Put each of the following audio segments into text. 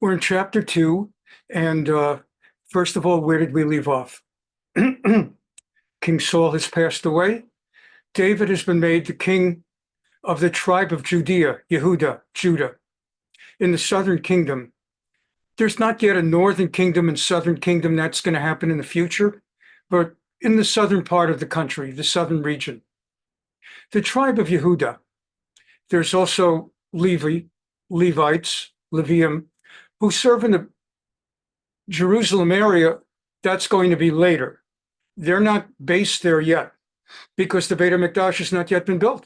We're in chapter 2, and first of all, where did we leave off? King Saul has passed away. David has been made the king of the tribe of Judea, Yehuda, Judah, in the southern kingdom. There's not yet a northern kingdom and southern kingdom. That's going to happen in the future, but in the southern part of the country, the southern region. The tribe of Yehuda. There's also Levites, Levium, who serve in the Jerusalem area. That's going to be later. They're not based there yet because the Beit HaMikdash has not yet been built.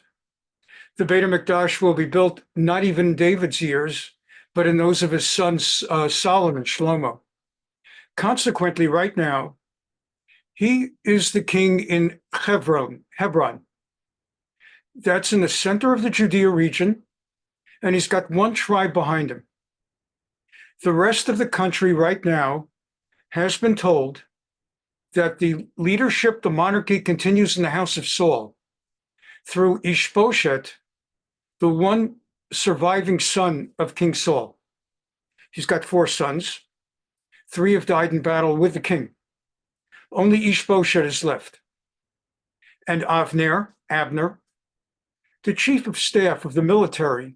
The Beit HaMikdash will be built not even in David's years, but in those of his sons Solomon, Shlomo. Consequently, right now, he is the king in Hebron. That's in the center of the Judea region, and he's got one tribe behind him. The rest of the country right now has been told that the leadership, the monarchy, continues in the house of Saul through Ish Boshet, the one surviving son of King Saul. He's got 4 sons. 3 have died in battle with the king. Only Ish Boshet is left. And Avner, the chief of staff of the military,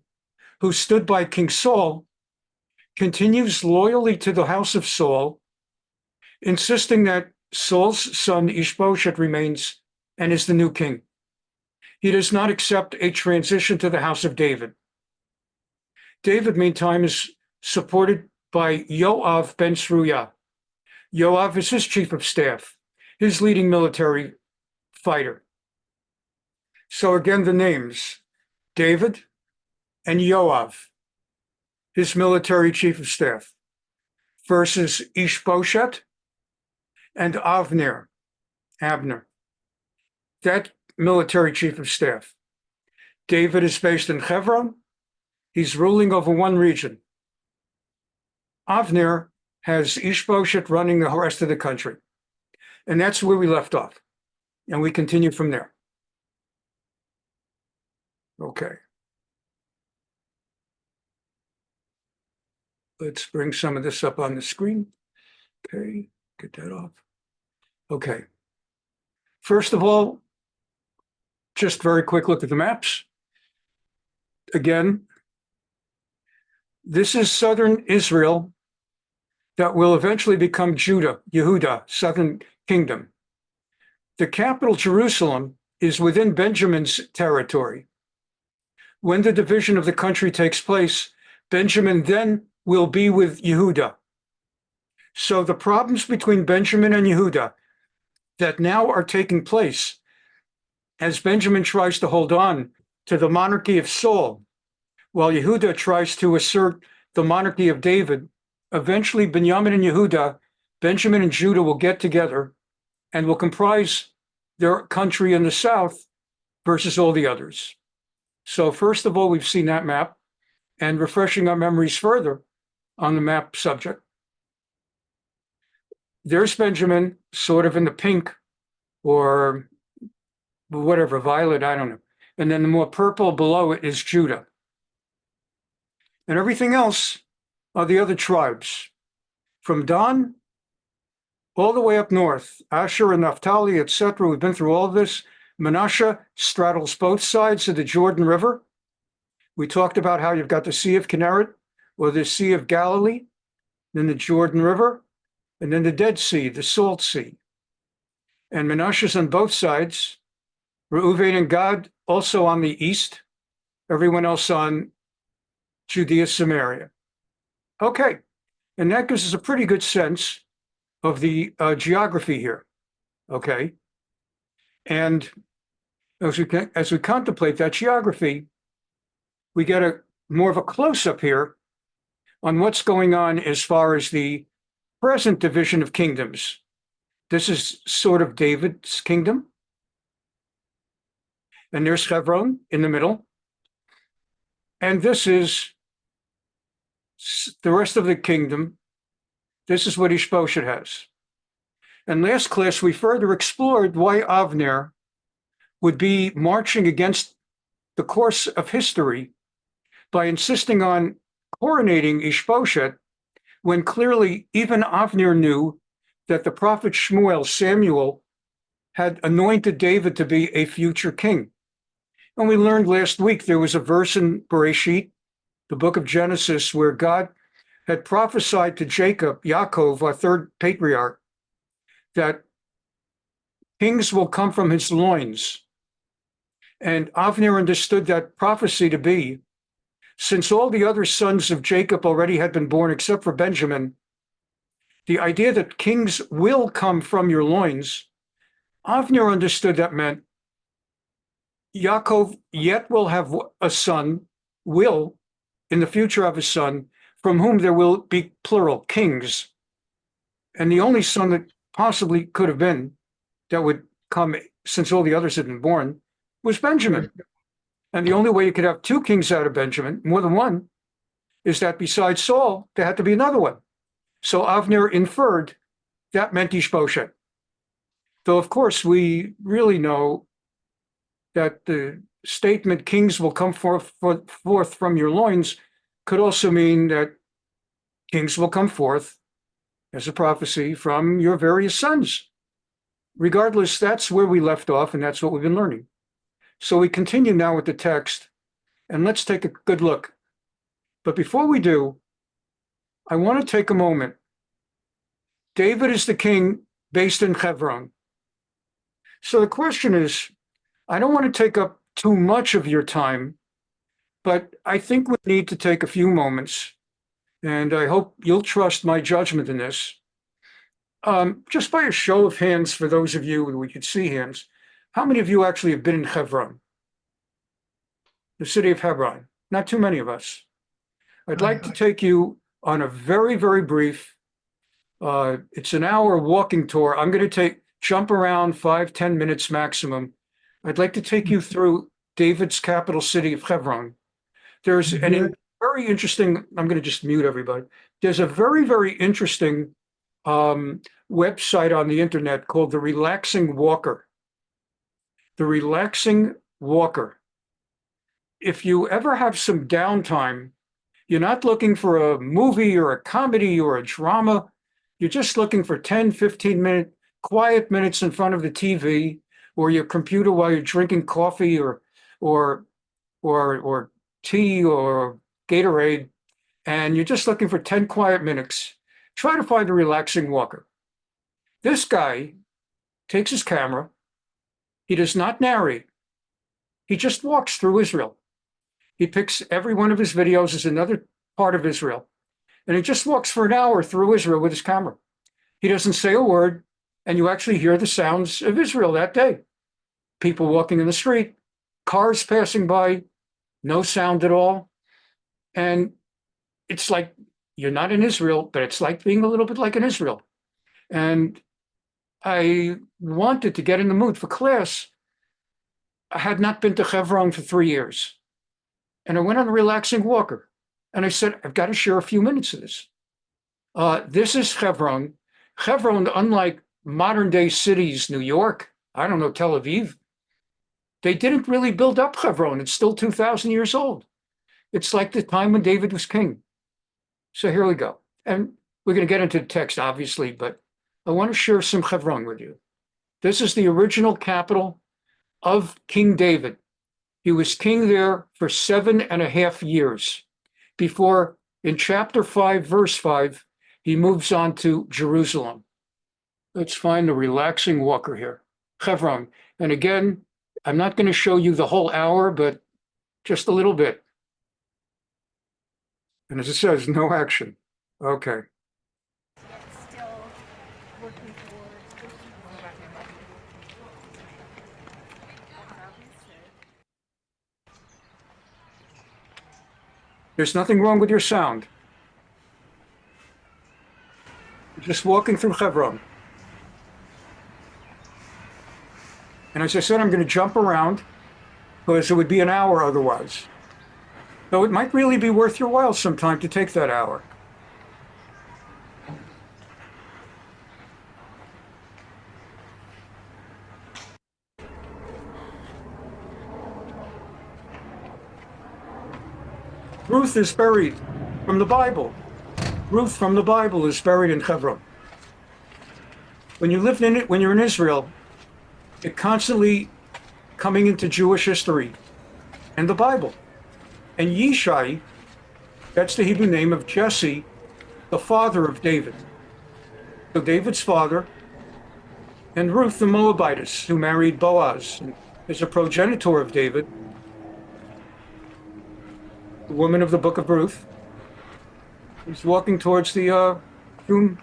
who stood by King Saul, continues loyally to the house of Saul, insisting that Saul's son Ish Boshet remains and is the new king. He does not accept a transition to the house of David. David, meantime, is supported by Yoav ben Tzruya. Yoav is his chief of staff, his leading military fighter. So again, the names, David and Yoav, his military chief of staff, versus Ish Boshet and Avner, that military chief of staff. David is based in Hebron. He's ruling over one region. Avner has Ish Boshet running the rest of the country. And that's where we left off. And we continue from there. Okay. Let's bring some of this up on the screen. Okay, get that off. Okay. First of all, just a very quick look at the maps. Again, this is southern Israel that will eventually become Judah, Yehuda, southern kingdom. The capital, Jerusalem, is within Benjamin's territory. When the division of the country takes place, Benjamin then will be with Yehuda. So the problems between Benjamin and Yehuda that now are taking place as Benjamin tries to hold on to the monarchy of Saul, while Yehuda tries to assert the monarchy of David, eventually Benjamin and Yehuda, Benjamin and Judah will get together and will comprise their country in the south versus all the others. So first of all, we've seen that map, and refreshing our memories further on the map subject. There's Benjamin, sort of in the pink or whatever, violet, I don't know. And then the more purple below it is Judah. And everything else are the other tribes. From Dan all the way up north, Asher and Naphtali, etc. We've been through all of this. Manasseh straddles both sides of the Jordan River. We talked about how you've got the Sea of Kinneret, or the Sea of Galilee, then the Jordan River, and then the Dead Sea, the Salt Sea. And Manasseh's on both sides. Reuven and Gad also on the east. Everyone else on Judea, Samaria. Okay, and that gives us a pretty good sense of the geography here. Okay, and as we contemplate that geography, we get more of a close-up here on what's going on as far as the present division of kingdoms. This is sort of David's kingdom. And there's Hebron in the middle. And this is the rest of the kingdom. This is what Ish Boshet has. And last class, we further explored why Avner would be marching against the course of history by insisting on coronating Ish Boshet when clearly even Avner knew that the prophet Samuel, had anointed David to be a future king. And we learned last week there was a verse in Bereshit, the book of Genesis, where God had prophesied to Yaakov, our third patriarch, that kings will come from his loins. And Avner understood that prophecy to be, since all the other sons of Jacob already had been born except for Benjamin, the idea that kings will come from your loins, Avner understood that meant Yaakov yet will have a son, will in the future have a son, from whom there will be plural kings. And the only son that possibly could have been that would come, since all the others had been born, was Benjamin. And the only way you could have two kings out of Benjamin, more than one, is that besides Saul, there had to be another one. So Avner inferred that meant Ish Boshet. Though, of course, we really know that the statement, kings will come forth from your loins, could also mean that kings will come forth as a prophecy from your various sons. Regardless, that's where we left off, and that's what we've been learning. So we continue now with the text, and let's take a good look. But before we do, I want to take a moment. David is the king based in Hebron. So the question is, I don't want to take up too much of your time, but I think we need to take a few moments, and I hope you'll trust my judgment in this. Just by a show of hands, for those of you, we could see hands, how many of you actually have been in Hebron, the city of Hebron? Not too many of us. I'd like to take you on a very, very brief, it's an hour walking tour. I'm going to jump around 5-10 minutes maximum. I'd like to take you through David's capital city of Hebron. There's a very interesting, I'm going to just mute everybody. There's a very, very interesting website on the internet called The Relaxing Walker. The Relaxing Walker. If you ever have some downtime, you're not looking for a movie or a comedy or a drama, you're just looking for 10, 15-minute quiet minutes in front of the TV or your computer while you're drinking coffee or tea or Gatorade, and you're just looking for 10 quiet minutes, try to find a relaxing walker. This guy takes his camera. He does not narrate. He just walks through Israel. He picks every one of his videos as another part of Israel. And he just walks for an hour through Israel with his camera. He doesn't say a word, and you actually hear the sounds of Israel that day. People walking in the street, cars passing by, no sound at all. And it's like you're not in Israel, but it's like being a little bit like in Israel. And I wanted to get in the mood for class. I had not been to Hebron for 3 years. And I went on a relaxing walker. And I said, I've got to share a few minutes of this. This is Hebron. Hebron, unlike modern day cities, New York, I don't know, Tel Aviv, they didn't really build up Hebron. It's still 2,000 years old. It's like the time when David was king. So here we go. And we're going to get into the text, obviously, but I want to share some Hebron with you. This is the original capital of King David. He was king there for 7.5 years before, in chapter 5, verse 5, he moves on to Jerusalem. Let's find the relaxing walker here. Hebron. And again, I'm not going to show you the whole hour, but just a little bit. And as it says, no action. Okay. There's nothing wrong with your sound. You're just walking through Hebron. And as I said, I'm going to jump around because it would be an hour otherwise. Though it might really be worth your while sometime to take that hour. Ruth is buried from the Bible. Ruth from the Bible is buried in Hebron. When you're in Israel, you're constantly coming into Jewish history and the Bible. And Yishai, that's the Hebrew name of Jesse, the father of David. So David's father, and Ruth the Moabitess, who married Boaz, and is a progenitor of David, the woman of the book of Ruth, is walking towards the tomb.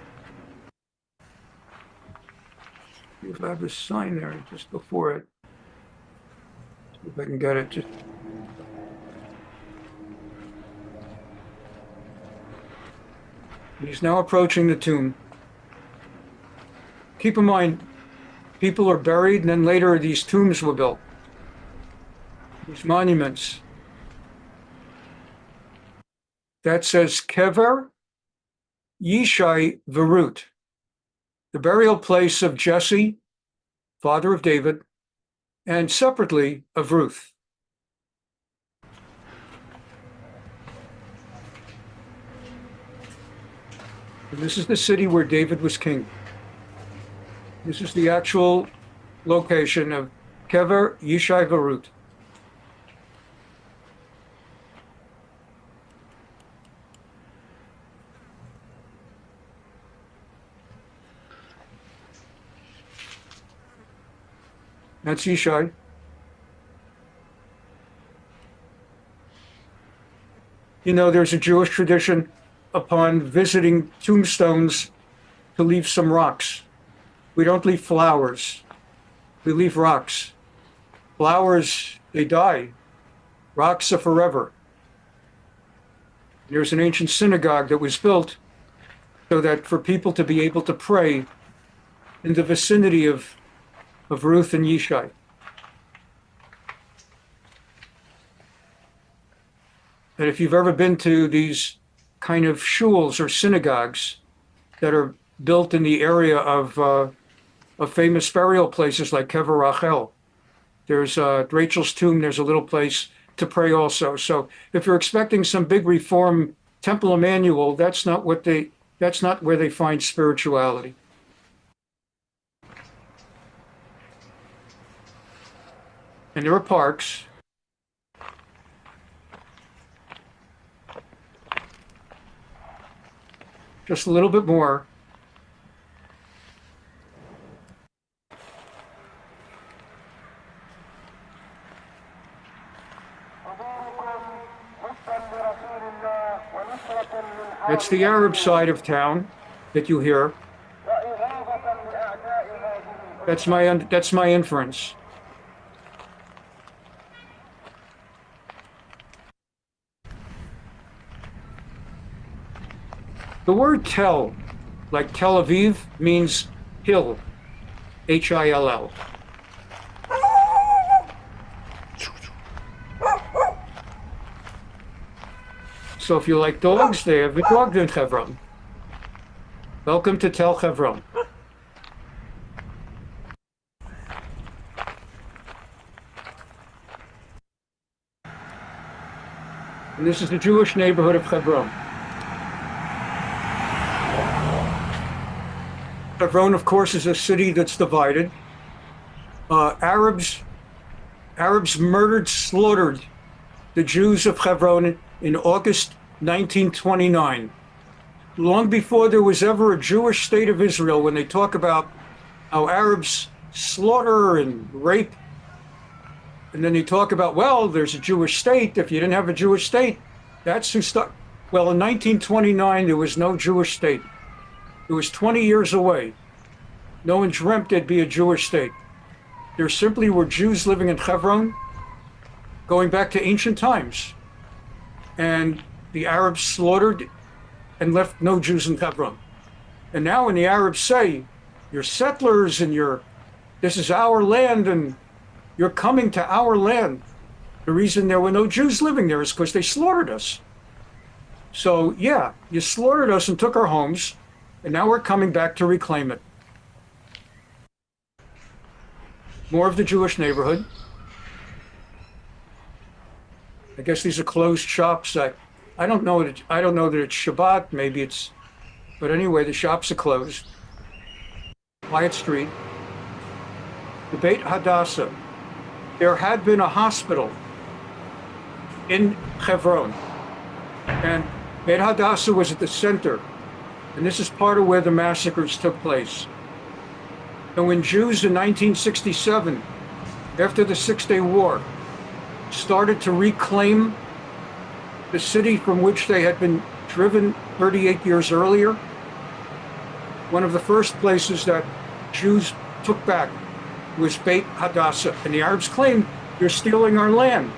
You have a sign there just before it. See if I can get it. He's now approaching the tomb. Keep in mind, people are buried, and then later these tombs were built. These monuments. That says Kever Yishai Verut, the burial place of Jesse, father of David, and separately of Ruth. And this is the city where David was king. This is the actual location of Kever Yishai Verut. That's Yishai. You know, there's a Jewish tradition upon visiting tombstones to leave some rocks. We don't leave flowers. We leave rocks. Flowers, they die. Rocks are forever. There's an ancient synagogue that was built so that for people to be able to pray in the vicinity of Ruth and Yishai. And if you've ever been to these kind of shuls or synagogues that are built in the area of famous burial places like Kever Rachel, there's Rachel's tomb, there's a little place to pray also. So if you're expecting some big reform Temple Emmanuel, that's not where they find spirituality. And there are parks. Just a little bit more. That's the Arab side of town that you hear. That's my inference. The word tel, like Tel Aviv, means hill, Hill. So if you like dogs, they have a dog in Hebron. Welcome to Tel Hebron. And this is the Jewish neighborhood of Hebron. Hebron, of course, is a city that's divided. Arabs murdered, slaughtered the Jews of Hebron in August 1929. Long before there was ever a Jewish state of Israel, when they talk about how Arabs slaughter and rape, and then they talk about, well, there's a Jewish state. If you didn't have a Jewish state, that's who stuck. Well, in 1929, there was no Jewish state. It was 20 years away. No one dreamt there'd be a Jewish state. There simply were Jews living in Hebron, going back to ancient times. And the Arabs slaughtered and left no Jews in Hebron. And now when the Arabs say, you're settlers and this is our land and you're coming to our land, the reason there were no Jews living there is because they slaughtered us. So yeah, you slaughtered us and took our homes, and now we're coming back to reclaim it. More of the Jewish neighborhood. I guess these are closed shops. I don't know that it's Shabbat. Maybe it's But anyway, the shops are closed. Quiet street. The Beit Hadassah. There had been a hospital in Hebron, and Beit Hadassah was at the center, and this is part of where the massacres took place. And when Jews in 1967, after the Six-Day War, started to reclaim the city from which they had been driven 38 years earlier, one of the first places that Jews took back was Beit Hadassah. And the Arabs claimed, "You're stealing our land,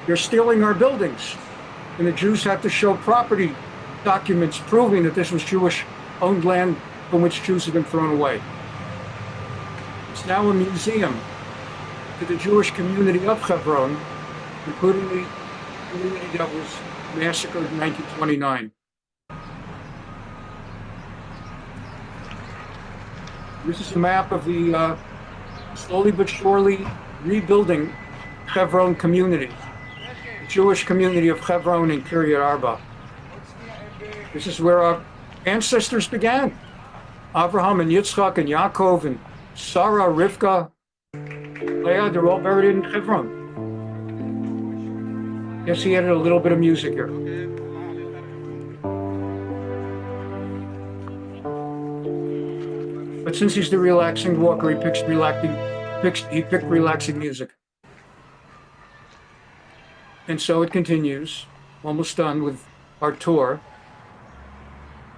you're stealing our buildings." And the Jews had to show property documents proving that this was Jewish-owned land from which Jews had been thrown away. It's now a museum to the Jewish community of Hebron, including the community that was massacred in 1929. This is a map of the slowly but surely rebuilding Hebron community, the Jewish community of Hebron and Kiryat Arba. This is where our ancestors began. Abraham and Yitzchak and Yaakov and Sarah, Rivka, Leah, they're all buried in Hebron. Yes, he added a little bit of music here. But since he's the relaxing walker, he picked relaxing music. And so it continues, almost done with our tour,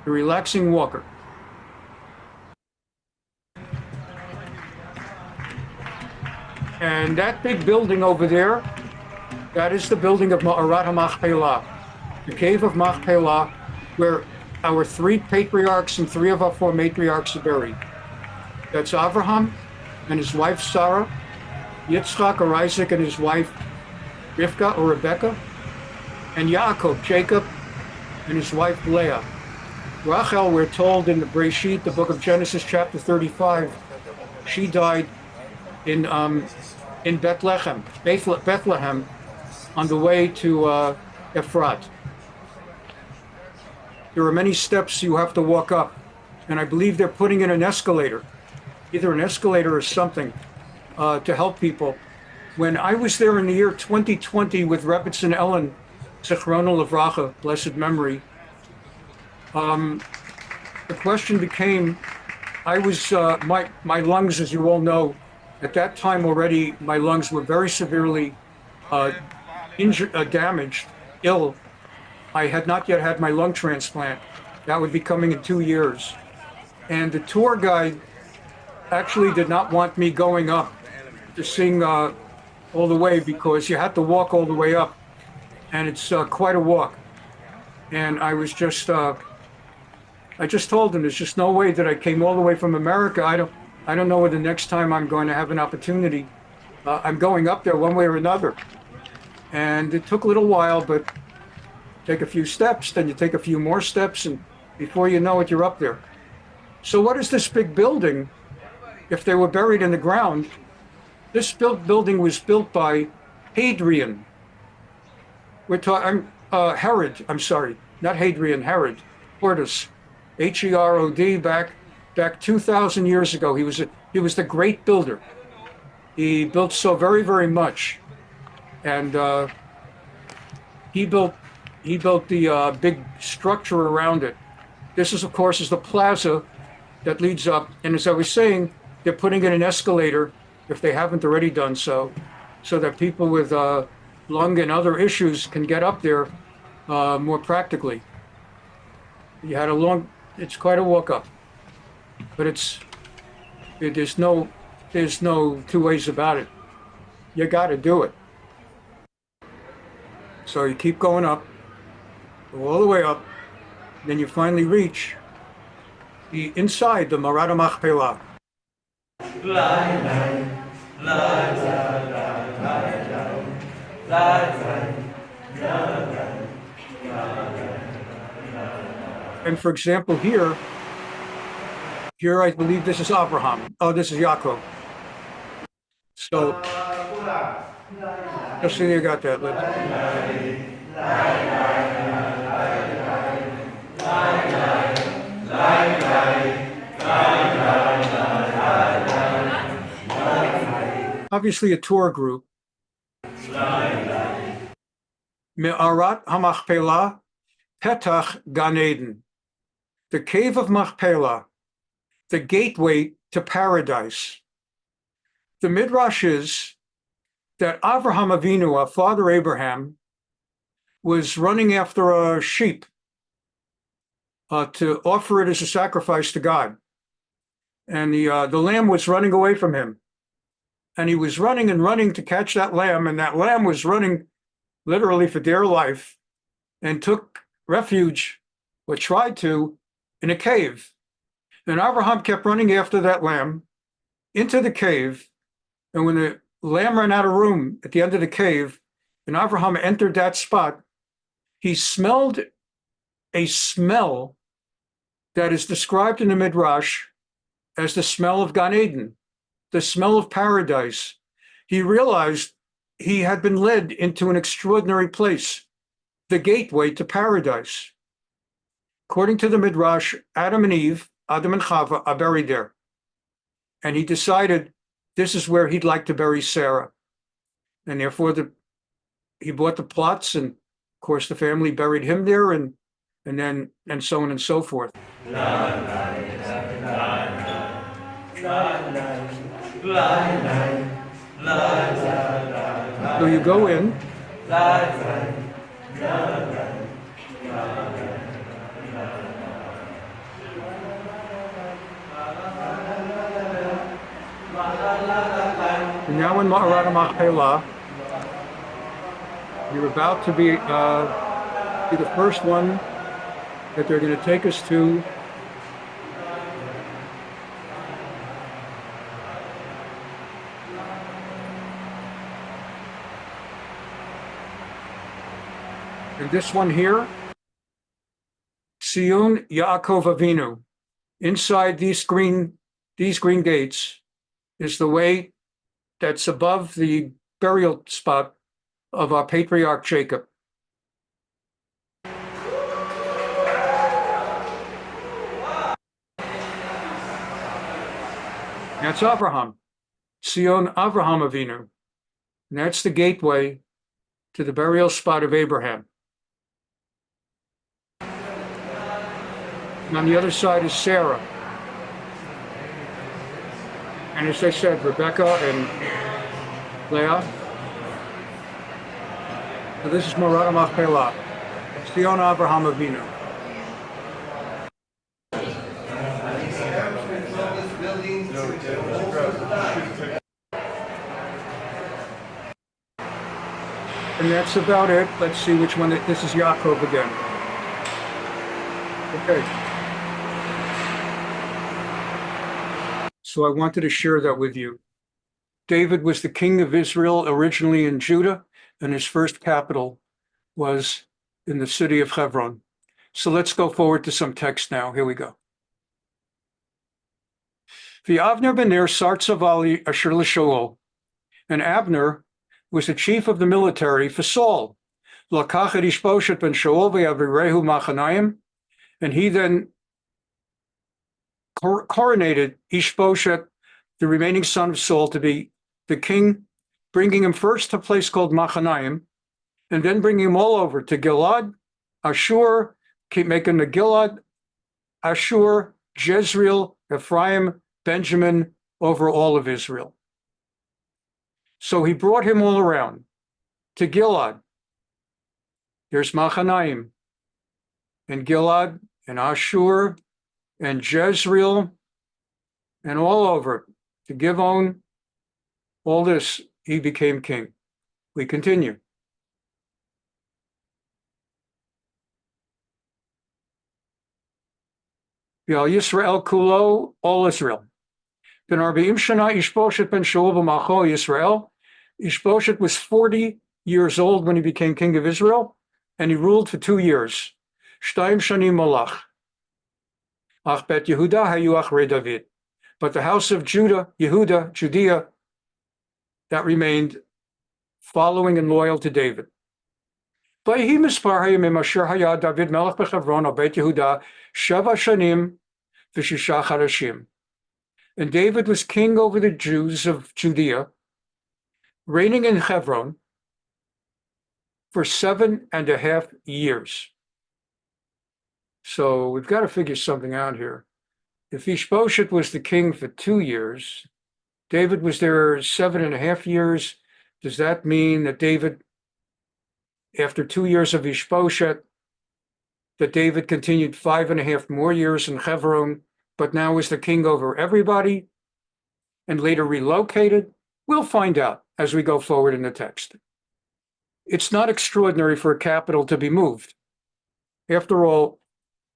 the relaxing walker. And that big building over there, that is the building of Ma'arat HaMachpelah, the cave of Machpelah, where our 3 patriarchs and 3 of our 4 matriarchs are buried. That's Abraham and his wife Sarah, Yitzchak or Isaac and his wife Rivka or Rebecca, and Yaakov, Jacob, and his wife Leah. Rachel, we're told in the Breshit, the book of Genesis, chapter 35, she died in Bethlehem, on the way to Ephrat. There are many steps you have to walk up, and I believe they're putting in an escalator, either an escalator or something, to help people. When I was there in the year 2020 with Rebbetzin Ellen, Zichrono Livracha, blessed memory, the question became, I was, my lungs, as you all know, at that time already, my lungs were very severely injured, damaged, ill. I had not yet had my lung transplant. That would be coming in 2 years. And the tour guide actually did not want me going up to sing all the way, because you had to walk all the way up, and it's quite a walk. And I was just, I just told him, there's just no way that I came all the way from America. I don't know whether the next time I'm going to have an opportunity. I'm going up there one way or another. And it took a little while, but take a few steps, then you take a few more steps, and before you know it, you're up there. So what is this big building? If they were buried in the ground, this building was built by Hadrian. We're talking Herod. I'm sorry, not Hadrian. Herod, Hortus, Herod, back 2,000 years ago. He was the great builder. He built so very, very much, and he built the big structure around it. This is, of course, is the plaza that leads up. And as I was saying, they're putting in an escalator, if they haven't already done so, so that people with lung and other issues can get up there more practically. You had it's quite a walk up, but there's no 2 ways about it. You got to do it. So you keep going up, go all the way up, then you finally reach inside the Ma'arat HaMachpelah. And for example, here I believe this is Abraham. Oh, this is Yaakov. So, just so you got that. Let's. obviously a tour group. Me'arat HaMachpelah, Petach Gan Eden. The cave of Machpelah, the gateway to paradise. The Midrash is that Avraham Avinu, our father Abraham, was running after a sheep to offer it as a sacrifice to God. And the lamb was running away from him. And he was running and running to catch that lamb, and that lamb was running literally for dear life and took refuge, or tried to, in a cave. And Abraham kept running after that lamb into the cave. And when the lamb ran out of room at the end of the cave, and Abraham entered that spot, he smelled a smell that is described in the Midrash as the smell of Gan Eden, the smell of paradise. He realized he had been led into an extraordinary place, the gateway to paradise. According to the Midrash, Adam and Chava are buried there. And he decided this is where he'd like to bury Sarah. And therefore he bought the plots, and of course the family buried him there, and so on and so forth. So you go in. And now in Ma'arat HaMachpelah, you're about to be the first one that they're going to take us to. And this one here, Sion Yaakov Avinu. Inside these green gates is the way that's above the burial spot of our patriarch Jacob. That's Abraham, Sion Avraham Avinu. And that's the gateway to the burial spot of Abraham. And on the other side is Sarah. And as I said, Rebecca and Leah. So this is Ma'arat HaMachpelah, Sion Avraham Avinu. And that's about it. Let's see which one. This is Yaakov again. Okay. So I wanted to share that with you. David was the king of Israel originally in Judah, and his first capital was in the city of Hebron. So let's go forward to some text now. Here we go. V'Avner b'ner sar tzavali asher l'Shaul. And Abner was the chief of the military for Saul. Lakach et Ish Boshet ben Shaul v'Yavirehu Machanayim. And he then coronated Ish Boshet, the remaining son of Saul, to be the king, bringing him first to a place called Machanayim, and then bringing him all over to Gilad, Ashur, keep making the Gilad, Ashur, Jezreel, Ephraim, Benjamin, over all of Israel. So he brought him all around to Gilad. There's Machanayim, and Gilad, and Ashur, and Jezreel, and all over, to Givon, all this, he became king. We continue. Yal Yisrael Kulo, all Israel. Ben Arbaim Shana Ish Boshet ben Shaul b'Macho Yisrael. Ish Boshet was 40 years old when he became king of Israel, and he ruled for 2 years. Shtayim Shanim Malach. Ach Bet Yehuda hayu achrei David. But the house of Yehuda, Judea, that remained following and loyal to David. Vayhi mispar hayamim asher haya David melech b'Chevron al Bet Yehuda sheva shanim v'shisha chadashim. And David was king over the Jews of Judea reigning in Hebron for 7.5 years. So we've got to figure something out here. If Ish Boshet was the king for 2 years, David was there 7.5 years. Does that mean that David, after 2 years of Ish Boshet, that David continued 5.5 more years in Hebron, but now is the king over everybody and later relocated? We'll find out as we go forward in the text. It's not extraordinary for a capital to be moved. After all,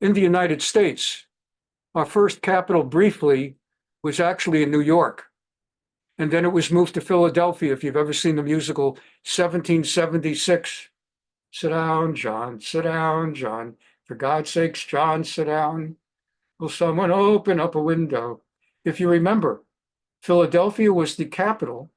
in the United States, our first capital briefly was actually in New York. And then it was moved to Philadelphia. If you've ever seen the musical 1776, sit down, John, sit down, John. For God's sakes, John, sit down. Will someone open up a window? If you remember, Philadelphia was the capital.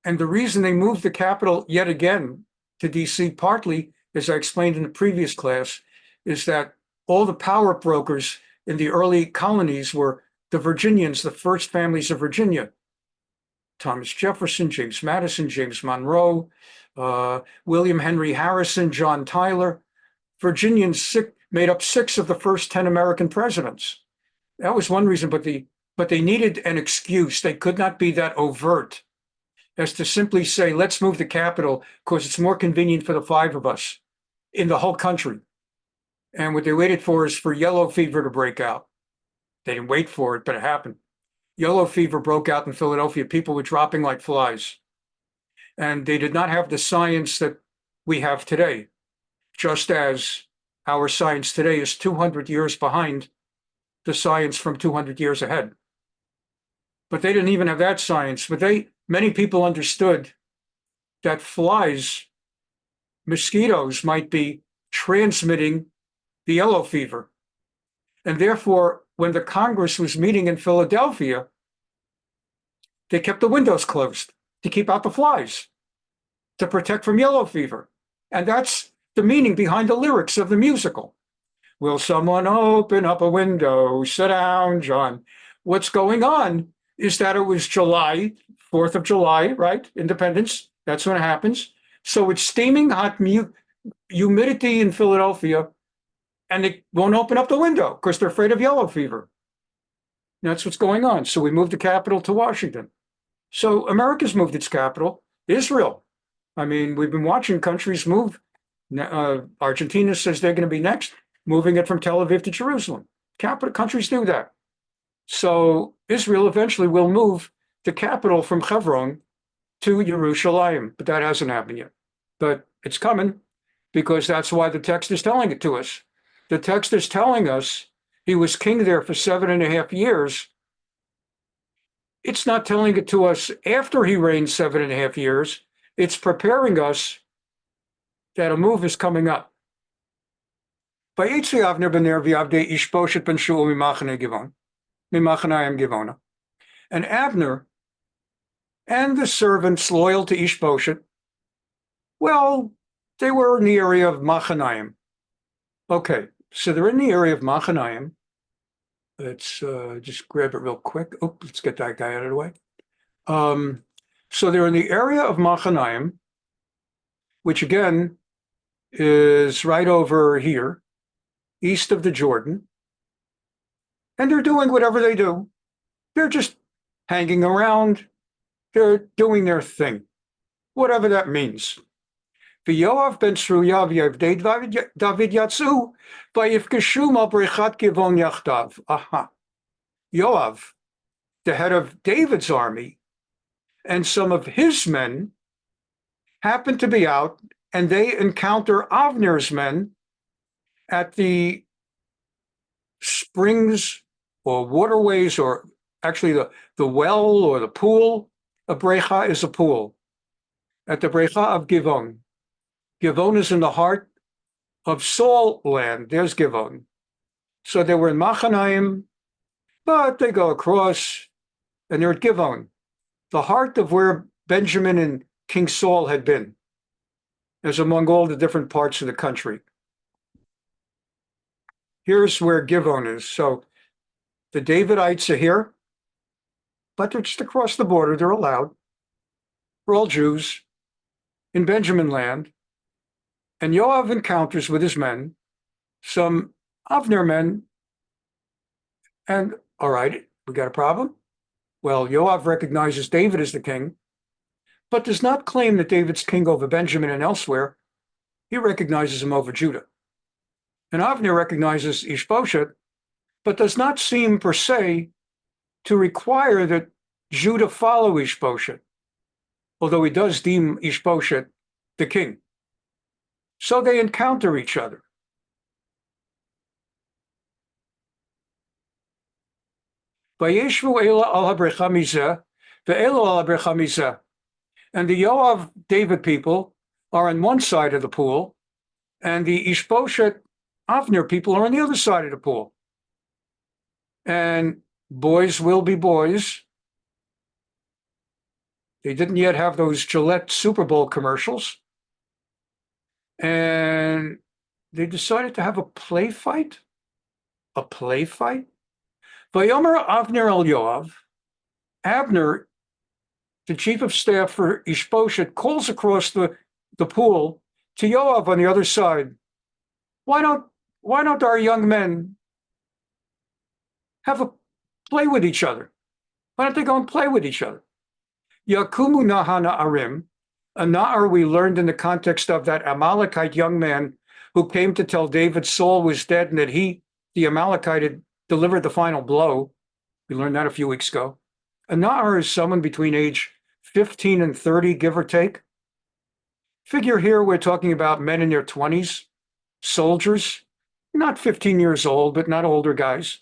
And the reason they moved the capital yet again to DC, partly, as I explained in the previous class, is that all the power brokers in the early colonies were the Virginians, the first families of Virginia. Thomas Jefferson, James Madison, James Monroe, William Henry Harrison, John Tyler. Virginians made up 6 of the first 10 American presidents. That was one reason, but they needed an excuse. They could not be that overt as to simply say, let's move the capital because it's more convenient for the 5 of us in the whole country. And what they waited for is for yellow fever to break out. They didn't wait for it, but it happened. Yellow fever broke out in Philadelphia. People were dropping like flies. And they did not have the science that we have today, just as our science today is 200 years behind the science from 200 years ahead. But they didn't even have that science. But many people understood that flies, mosquitoes, might be transmitting the yellow fever. And therefore, when the Congress was meeting in Philadelphia, they kept the windows closed to keep out the flies, to protect from yellow fever. And that's the meaning behind the lyrics of the musical. Will someone open up a window? Sit down, John. What's going on is that it was July, 4th of July, right? Independence. That's when it happens. So it's steaming hot humidity in Philadelphia, and they won't open up the window because they're afraid of yellow fever. That's what's going on. So we moved the capital to Washington. So America's moved its capital. Israel. I mean, we've been watching countries move. Argentina says they're going to be next, moving it from Tel Aviv to Jerusalem. Capital countries do that. So Israel eventually will move the capital from Hebron to Jerusalem, but that hasn't happened yet. But it's coming because that's why the text is telling it to us. The text is telling us he was king there for 7.5 years. It's not telling it to us after he reigned 7.5 years. It's preparing us that a move is coming up. Vayitzi Avner ben Ner v'Avdei Ish Boshet ben Shul mimachane Givona, Givona. And Avner and the servants loyal to Ish Boshet, well, they were in the area of Machanaim. Okay, so they're in the area of Machanaim. Let's just grab it real quick. Oh, let's get that guy out of the way. So they're in the area of Machanaim, which again is right over here, east of the Jordan. And they're doing whatever they do. They're just hanging around. They're doing their thing, whatever that means. Yoav ben Tzruya v'Yavdei David yatzu v'yifkeshu mal brechat Givon yachdav. Aha. Yoav, the head of David's army, and some of his men happen to be out, and they encounter Avner's men at the springs or waterways, or actually the well or the pool. A brecha is a pool. At the brecha of Givon. Givon is in the heart of Saul land. There's Givon. So they were in Machanaim, but they go across and they're at Givon, the heart of where Benjamin and King Saul had been, as among all the different parts of the country. Here's where Givon is. So the Davidites are here, but they're just across the border. They're allowed. We're all Jews in Benjamin land, and Yoav encounters with his men some Avner men, and all right, we got a problem. Well, Yoav recognizes David as the king, but does not claim that David's king over Benjamin and elsewhere. He recognizes him over Judah. And Avner recognizes Ish Boshet, but does not seem per se to require that Judah follow Ish Boshet, although he does deem Ish Boshet the king. So they encounter each other. Vayeshvu ela al habrecha mizeh, ve'elo al habrecha mizeh. And the Yoav David people are on one side of the pool, and the Ish Boshet Avner people are on the other side of the pool. And boys will be boys. They didn't yet have those Gillette Super Bowl commercials. And they decided to have a play fight. A play fight? Vayomer Avner el Yoav. Abner, the chief of staff for Ish Boshet, calls across the pool to Yoav on the other side. Why don't our young men have a play with each other? Why don't they go and play with each other? Yakumu Nahana Arim, a Na'ar we learned in the context of that Amalekite young man who came to tell David Saul was dead and that he, the Amalekite, had delivered the final blow. We learned that a few weeks ago. A Na'ar is someone between age 15 and 30, give or take. Figure here we're talking about men in their 20s, soldiers, not 15 years old, but not older guys.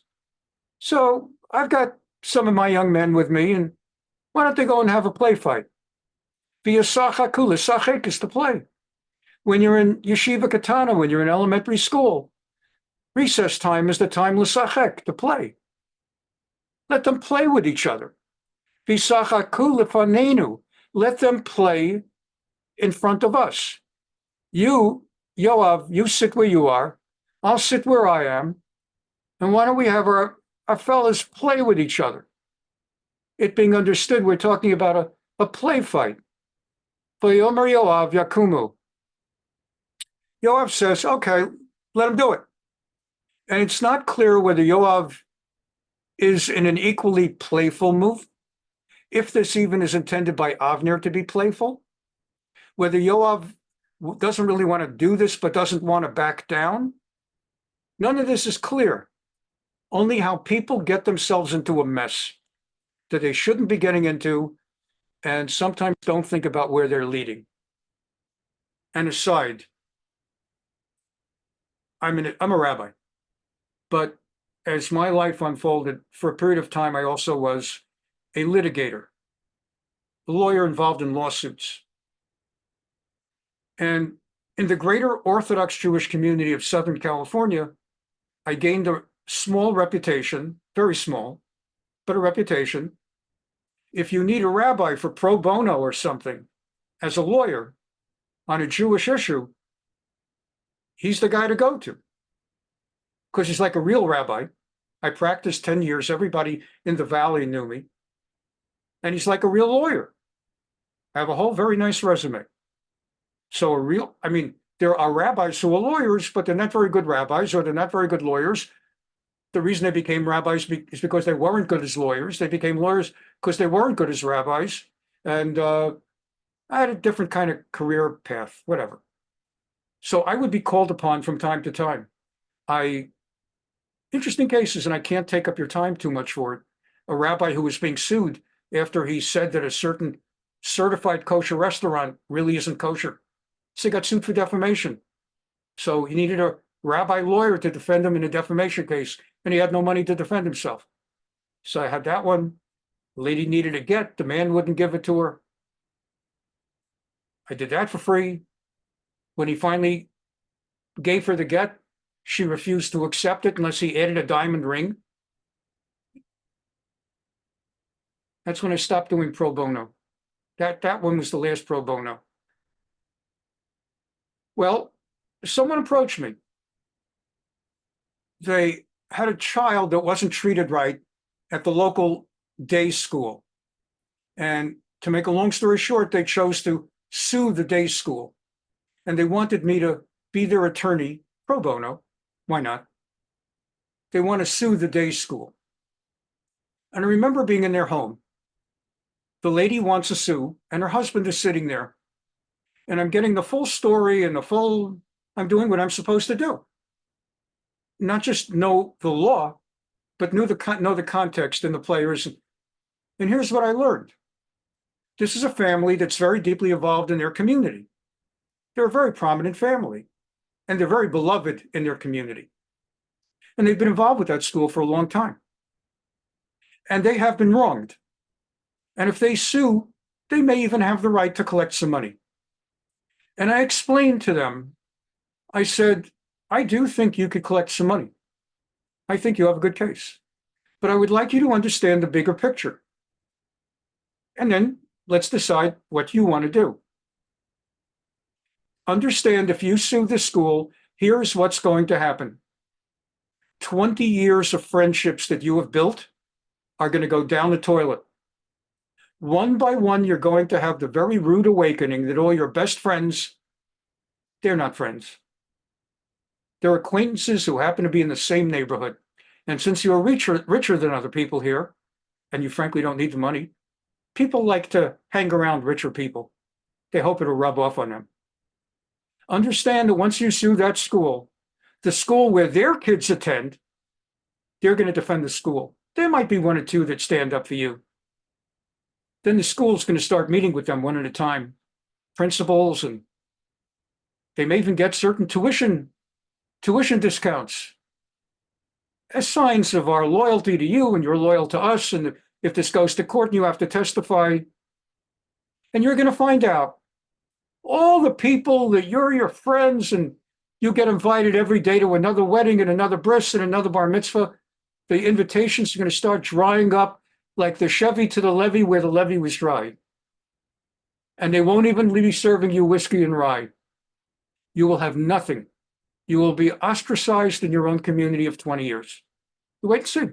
So I've got some of my young men with me, and why don't they go and have a play fight? V'yasachakula, sachek is to play. When you're in yeshiva katana, when you're in elementary school, recess time is the time l'sachek, to play. Let them play with each other. V'sachakula fanenu, let them play in front of us. You, Yoav, you sit where you are. I'll sit where I am. And why don't we have our fellas play with each other? It being understood, we're talking about a play fight. Vayomer Yoav Yakumu. Yoav says, okay, let him do it. And it's not clear whether Yoav is in an equally playful move, if this even is intended by Avner to be playful, whether Yoav doesn't really want to do this but doesn't want to back down. None of this is clear. Only how people get themselves into a mess that they shouldn't be getting into and sometimes don't think about where they're leading. And aside, I'm a rabbi, but as my life unfolded, for a period of time, I also was a litigator, a lawyer involved in lawsuits. And in the greater Orthodox Jewish community of Southern California, I gained a small reputation, very small, but a reputation. If you need a rabbi for pro bono or something, as a lawyer on a Jewish issue, he's the guy to go to. Because he's like a real rabbi. I practiced 10 years. Everybody in the valley knew me. And he's like a real lawyer. I have a whole very nice resume. So there are rabbis who are lawyers, but they're not very good rabbis, or they're not very good lawyers. The reason they became rabbis is because they weren't good as lawyers. They became lawyers because they weren't good as rabbis. And I had a different kind of career path, whatever. So I would be called upon from time to time. Interesting cases, and I can't take up your time too much for it. A rabbi who was being sued after he said that a certain certified kosher restaurant really isn't kosher. So he got sued for defamation. So he needed a rabbi lawyer to defend him in a defamation case, and he had no money to defend himself. So I had that one. The lady needed a get. The man wouldn't give it to her. I did that for free. When he finally gave her the get, she refused to accept it unless he added a diamond ring. That's when I stopped doing pro bono. That one was the last pro bono. Well, someone approached me. They had a child that wasn't treated right at the local day school. And To make a long story short, they chose to sue the day school, and they wanted me to be their attorney pro bono. Why not? They want to sue the day school. And I remember being in their home. The lady wants to sue, and her husband is sitting there. And I'm getting the full story and I'm doing what I'm supposed to do. Not just know the law, but know the context and the players. And here's what I learned. This is a family that's very deeply involved in their community. They're a very prominent family, and they're very beloved in their community. And they've been involved with that school for a long time. And they have been wronged. And if they sue, they may even have the right to collect some money. And I explained to them, I said, I do think you could collect some money. I think you have a good case. But I would like you to understand the bigger picture. And then let's decide what you want to do. Understand, if you sue the school, here's what's going to happen. 20 years of friendships that you have built are going to go down the toilet. One by one, you're going to have the very rude awakening that all your best friends, they're not friends. They're acquaintances who happen to be in the same neighborhood. And since you're richer than other people here, and you frankly don't need the money, people like to hang around richer people. They hope it'll rub off on them. Understand that once you sue that school, the school where their kids attend, they're going to defend the school. There might be one or two that stand up for you. Then the school's going to start meeting with them one at a time, principals, and they may even get certain tuition discounts as signs of our loyalty to you, and you're loyal to us. And if this goes to court and you have to testify, and you're going to find out all the people that you're your friends, and you get invited every day to another wedding and another bris and another bar mitzvah, the invitations are going to start drying up like the Chevy to the levee where the levee was dry. And they won't even be serving you whiskey and rye. You will have nothing. You will be ostracized in your own community of 20 years. You wait and see.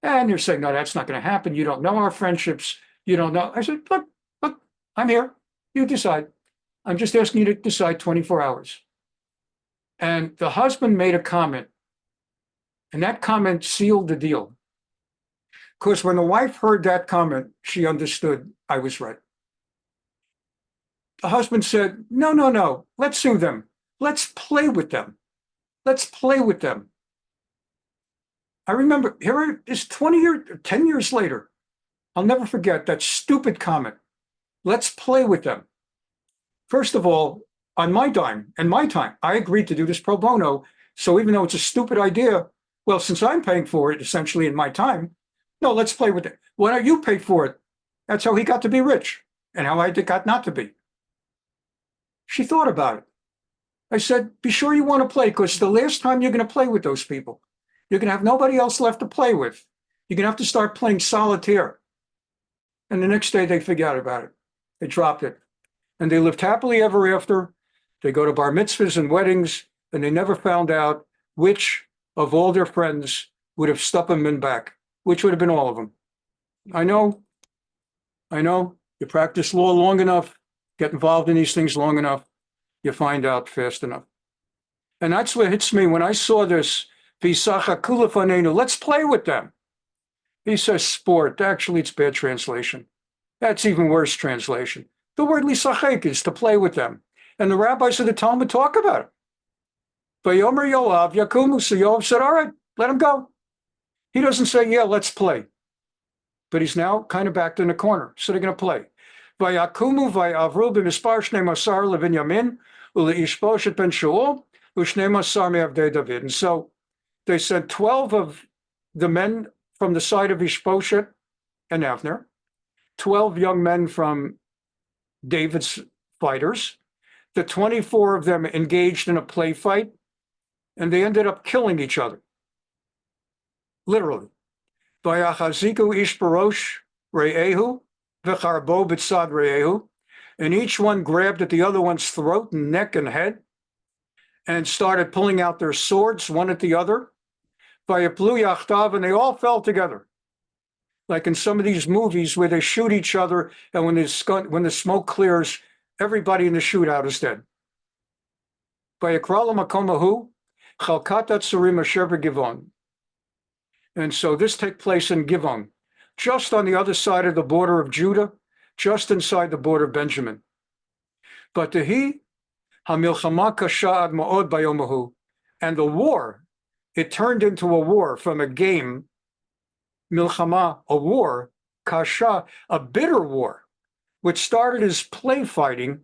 And they're saying, no, that's not going to happen. You don't know our friendships. You don't know. I said, look, I'm here. You decide. I'm just asking you to decide 24 hours. And the husband made a comment, and that comment sealed the deal. Because when the wife heard that comment, she understood I was right. The husband said, no, let's sue them. Let's play with them. Let's play with them. I remember, here it is 10 years later. I'll never forget that stupid comment. Let's play with them. First of all, on my dime and my time, I agreed to do this pro bono. So even though it's a stupid idea, well, since I'm paying for it essentially in my time, no, let's play with it. Why don't you pay for it? That's how he got to be rich and how I got not to be. She thought about it. I said, be sure you want to play, because the last time you're going to play with those people, you're going to have nobody else left to play with. You're going to have to start playing solitaire. And the next day they forgot about it. They dropped it. And they lived happily ever after. They go to bar mitzvahs and weddings, and they never found out which of all their friends would have stuck them in back, which would have been all of them. I know. You practice law long enough, get involved in these things long enough, you find out fast enough. And that's what hits me when I saw this, let's play with them. He says sport. Actually, it's bad translation. That's even worse translation. The word lisachek is to play with them. And the rabbis of the Talmud talk about it. Vayomer Yoav, Yakumu, so Yoav said, all right, let him go. He doesn't say, yeah, let's play. But he's now kind of backed in the corner, so they're going to play. Vayakumu vayavru b'mispar shnei masar levinyamin u'leish Boshet ben Shaul u'shnei masar me'avdei David. And so they sent 12 of the men from the side of Ish Boshet and Avner, 12 young men from David's fighters. The 24 of them engaged in a play fight, and they ended up killing each other. Literally. Vayachaziku ish barosh re'ehu v'charbo b'tzad re'ehu. And each one grabbed at the other one's throat and neck and head and started pulling out their swords, one at the other. Vayaplu yachtav, and they all fell together. like in some of these movies where they shoot each other, and when the smoke clears, everybody in the shootout is dead. And so this takes place in Givon, just on the other side of the border of Judah, just inside the border of Benjamin. But and the war, it turned into a war from a game, milchama, a war, kasha, a bitter war, which started as play fighting,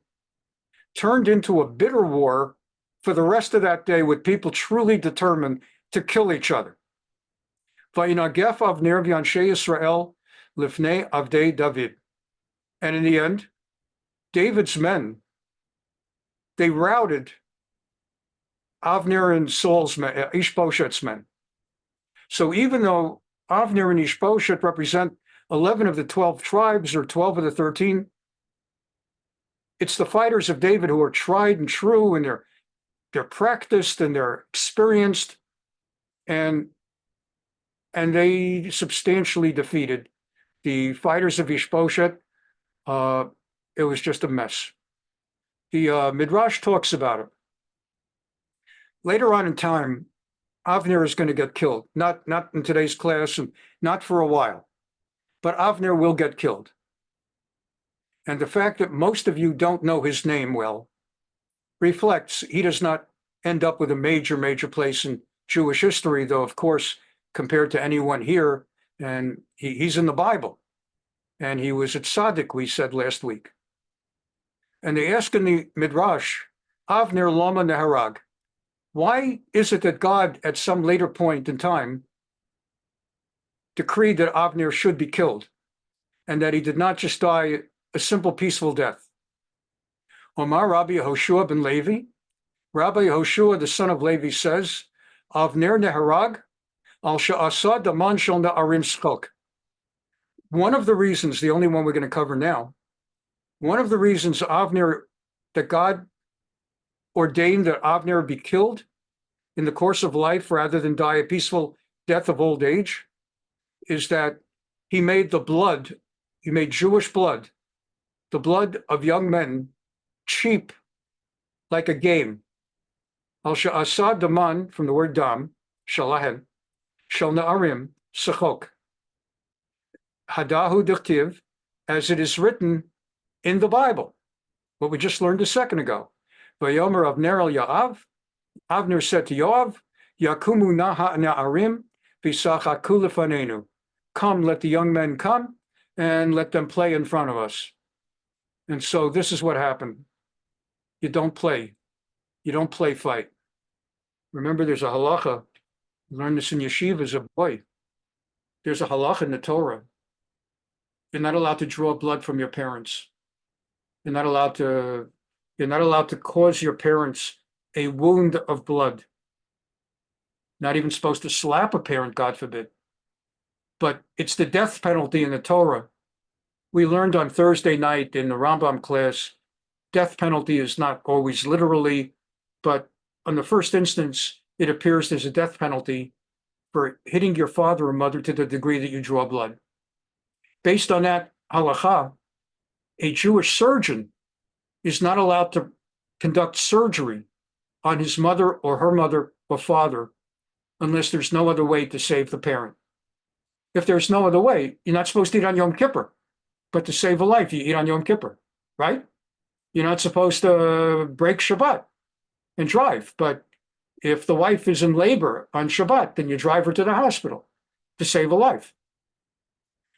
turned into a bitter war for the rest of that day with people truly determined to kill each other. Vayinagef Avner v'Anshe Yisrael lifnei Avdei David. And in the end, David's men, they routed Avner and Saul's men, Ish Boshet's men. So even though Avner and Ish Boshet represent 11 of the 12 tribes or 12 of the 13, it's the fighters of David who are tried and true, and they're practiced and they're experienced, and they substantially defeated the fighters of Ish Boshet. It was just a mess. The Midrash talks about it. Later on in time, Avner is going to get killed. Not in today's class, and not for a while. But Avner will get killed. And the fact that most of you don't know his name well reflects he does not end up with a major place in Jewish history, though, of course, compared to anyone here, and he's in the Bible. And he was at Tzaddik, we said last week. And they ask in the Midrash, Avner Lama Neharag, why is it that God, at some later point in time, decreed that Avner should be killed, and that he did not just die a simple, peaceful death? Omar Rabbi Yehoshua ben Levi, Rabbi Yehoshua, the son of Levi, says, Avner Neharag, al she'asa daman shel na'arim schok. One of the reasons, the only one we're going to cover now, one of the reasons that God ordained that Avner be killed in the course of life rather than die a peaceful death of old age, is that he made Jewish blood, the blood of young men, cheap, like a game. Al she'asa daman, from the word dam, shalahen, shel na'arim, sechok. Hadahu dichtiv, as it is written in the Bible, what we just learned a second ago. Vayomer Avner el Yoav, Avner said to Yoav, Yakumu naha na'arim v'sachaku lefanenu. Come, let the young men come, and let them play in front of us. And so this is what happened. You don't play fight. Remember, there's a halakha. You learn this in yeshiva as a boy. There's a halakha in the Torah. You're not allowed to draw blood from your parents. You're not allowed to cause your parents a wound of blood. Not even supposed to slap a parent, God forbid. But it's the death penalty in the Torah. We learned on Thursday night in the Rambam class, death penalty is not always literally, but on the first instance, it appears there's a death penalty for hitting your father or mother to the degree that you draw blood. Based on that halakha, a Jewish surgeon is not allowed to conduct surgery on his mother or her mother or father unless there's no other way to save the parent. If there's no other way, you're not supposed to eat on Yom Kippur, but to save a life, you eat on Yom Kippur, right? You're not supposed to break Shabbat and drive, but if the wife is in labor on Shabbat, then you drive her to the hospital to save a life.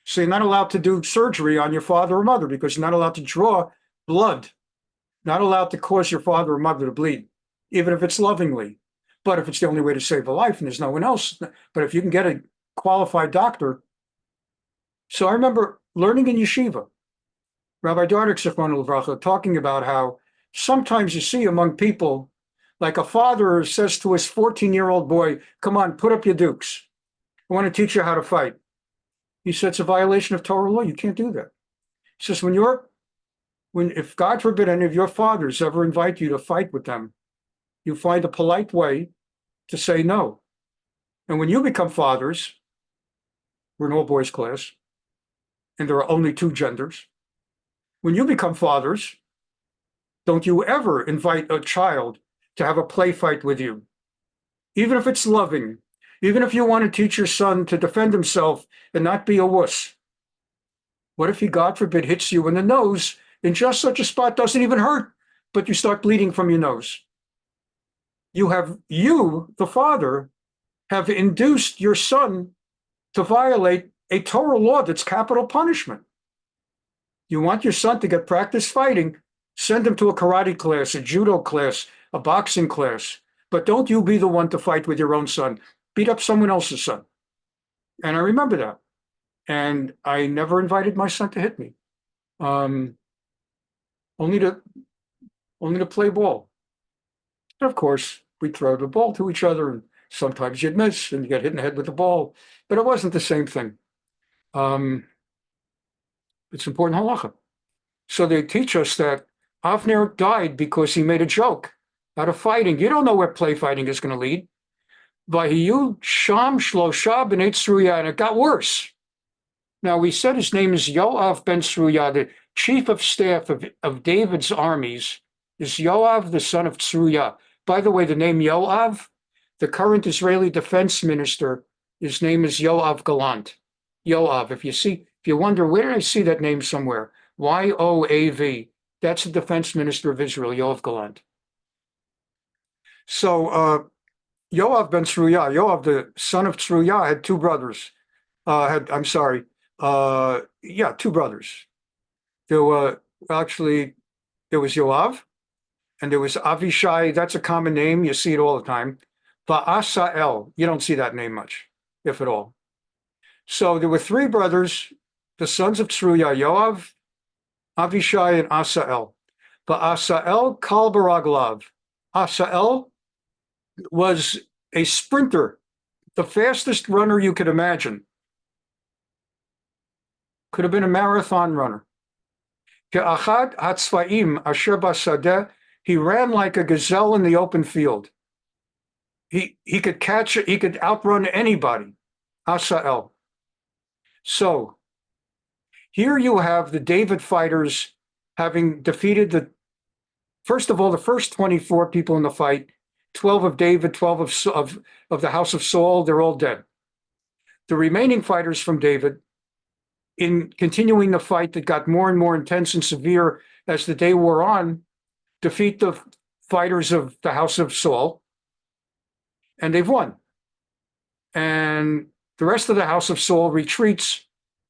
So you're not allowed to do surgery on your father or mother because you're not allowed to draw blood, not allowed to cause your father or mother to bleed, even if it's lovingly. But if it's the only way to save a life and there's no one else, but if you can get a qualified doctor. So I remember learning in yeshiva, Rabbi Dardik Zichrono Livracha, talking about how sometimes you see among people, like a father says to his 14-year-old boy, come on, put up your dukes. I want to teach you how to fight. He said, it's a violation of Torah law. You can't do that. He says, if God forbid any of your fathers ever invite you to fight with them, you find a polite way to say no. And when you become fathers, we're an all boys class, and there are only two genders. When you become fathers, don't you ever invite a child to have a play fight with you, even if it's loving, even if you want to teach your son to defend himself and not be a wuss. What if he, God forbid, hits you in the nose in just such a spot, doesn't even hurt, but you start bleeding from your nose? You, the father, have induced your son to violate a Torah law that's capital punishment. You want your son to get practice fighting, send him to a karate class, a judo class, a boxing class, but don't you be the one to fight with your own son. Beat up someone else's son. And I remember that. And I never invited my son to hit me. Only to play ball. And of course, we throw the ball to each other, and sometimes you'd miss and you get hit in the head with the ball, but it wasn't the same thing. It's important halakha. So they teach us that Avner died because he made a joke out of fighting. You don't know where play fighting is going to lead. Vahiyu sham shlosha b'nei Tzruya, and it got worse. Now, we said his name is Yoav ben Tzruya, the chief of staff of David's armies, is Yoav, the son of Tzruya. By the way, the name Yoav, the current Israeli defense minister, his name is Yoav Gallant. Yoav, if you wonder, where did I see that name somewhere? Yoav. That's the defense minister of Israel, Yoav Gallant. So Yoav ben Tzruya, Yoav, the son of Tzruya, had two brothers. Two brothers. There was Yoav, and there was Avishai. That's a common name. You see it all the time. But Asahel, you don't see that name much, if at all. So there were three brothers, the sons of Tzruya, Yoav, Avishai, and Asahel. But Asahel kal baraglav. Asahel was a sprinter, the fastest runner you could imagine. Could have been a marathon runner. Ke'achad hatzvaim asher basadeh, he ran like a gazelle in the open field. He could outrun anybody. Asahel. So here you have the David fighters having defeated first of all, the first 24 people in the fight, 12 of David, 12 of the house of Saul, they're all dead. The remaining fighters from David, in continuing the fight that got more and more intense and severe as the day wore on, defeat the fighters of the house of Saul, and they've won. And the rest of the house of Saul retreats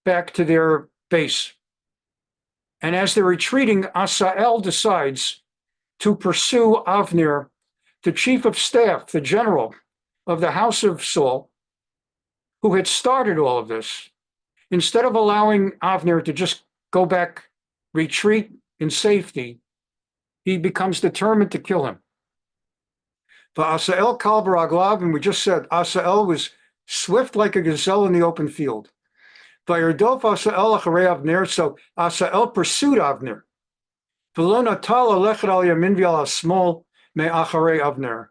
back to their base. And as they're retreating, Asahel decides to pursue Avner, the chief of staff, the general of the house of Saul, who had started all of this. Instead of allowing Avner to just go back, retreat in safety, he becomes determined to kill him. But Asahel kal baraglav, and we just said Asahel was swift like a gazelle in the open field. Vayirdof Asahel acharei Avner, so Asahel pursued Avner. V'lo natal halechet al yamin v'al hasmol me'acharei Avner.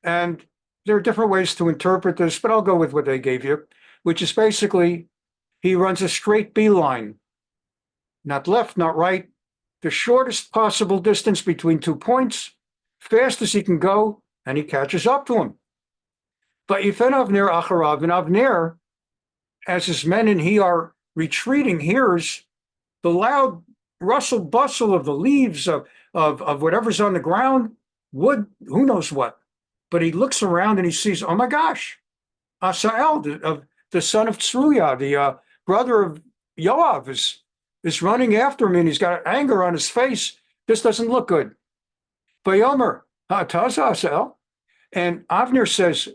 And there are different ways to interpret this, but I'll go with what they gave you, which is basically he runs a straight beeline, not left, not right, the shortest possible distance between 2 points, fast as he can go, and he catches up to him. But Yifen Avner acharav, and Avner, as his men and he are retreating, hears the loud rustle bustle of the leaves of whatever's on the ground, wood, who knows what. But he looks around and he sees, oh my gosh, Asahel, the son of Tzruya, the brother of Yoav, is running after him, and he's got anger on his face. This doesn't look good. Vayomer, ha'ataz Asahel? And Avner says,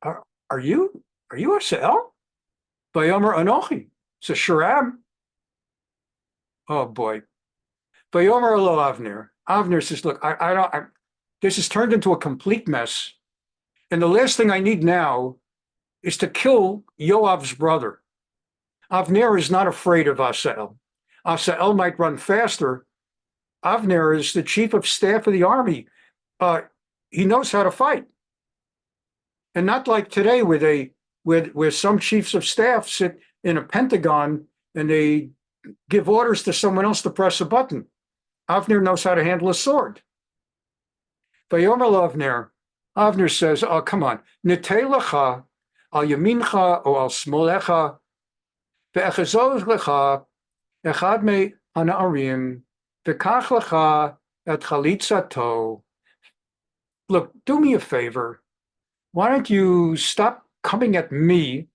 are you Asahel? Vayomer anochi. So sure am. Oh boy. Vayomer lo Avner. Avner says, look, this has turned into a complete mess. And the last thing I need now is to kill Yoav's brother. Avner is not afraid of Asahel. Asahel might run faster. Avner is the chief of staff of the army. He knows how to fight. And not like today where some chiefs of staff sit in a pentagon and they give orders to someone else to press a button. Avner knows how to handle a sword. Vayomer Avner, Avner says, oh, come on, Nitei lecha al yamincha o al smolecha ve'echazos lecha echad me hana'arim ve'kach lecha et chalitzato. Look, do me a favor. Why don't you stop coming at me?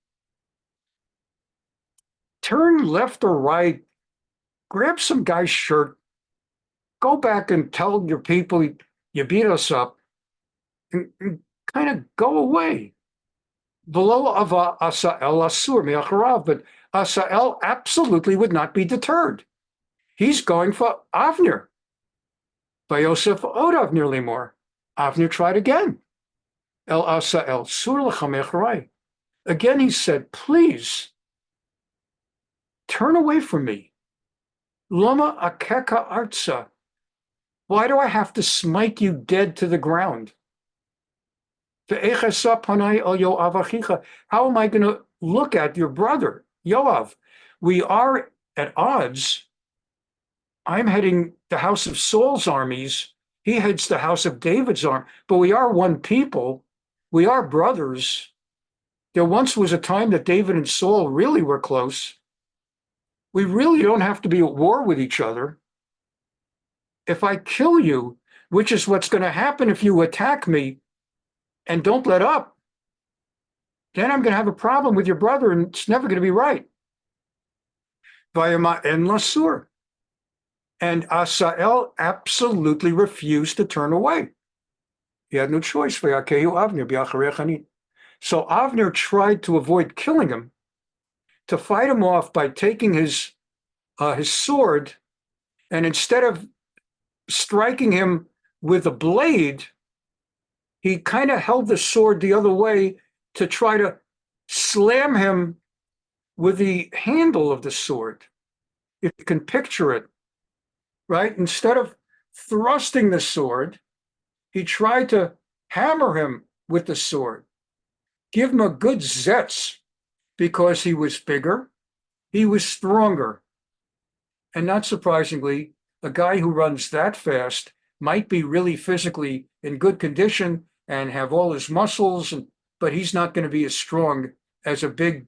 Turn left or right, grab some guy's shirt, go back and tell your people you beat us up, and kind of go away. Below of Asahel asur me'acharav, but Asahel absolutely would not be deterred. He's going for Avner. By Yosef od Avner limor. Avner tried again. El Asahel sur lecha me'acharai. Again he said, please, turn away from me. Lama akeka artsa. Why do I have to smite you dead to the ground? How am I going to look at your brother, Yoav? We are at odds. I'm heading the house of Saul's armies. He heads the house of David's army. But we are one people. We are brothers. There once was a time that David and Saul really were close. We really don't have to be at war with each other. If I kill you, which is what's going to happen if you attack me and don't let up, then I'm going to have a problem with your brother, and it's never going to be right. Vayama en lasur. And Asahel absolutely refused to turn away. He had no choice. So Avner tried to avoid killing him, to fight him off by taking his sword, and instead of striking him with a blade, he kind of held the sword the other way to try to slam him with the handle of the sword. If you can picture it, right? Instead of thrusting the sword, he tried to hammer him with the sword, give him a good zetz, because he was bigger, he was stronger. And not surprisingly, a guy who runs that fast might be really physically in good condition and have all his muscles, but he's not going to be as strong as a big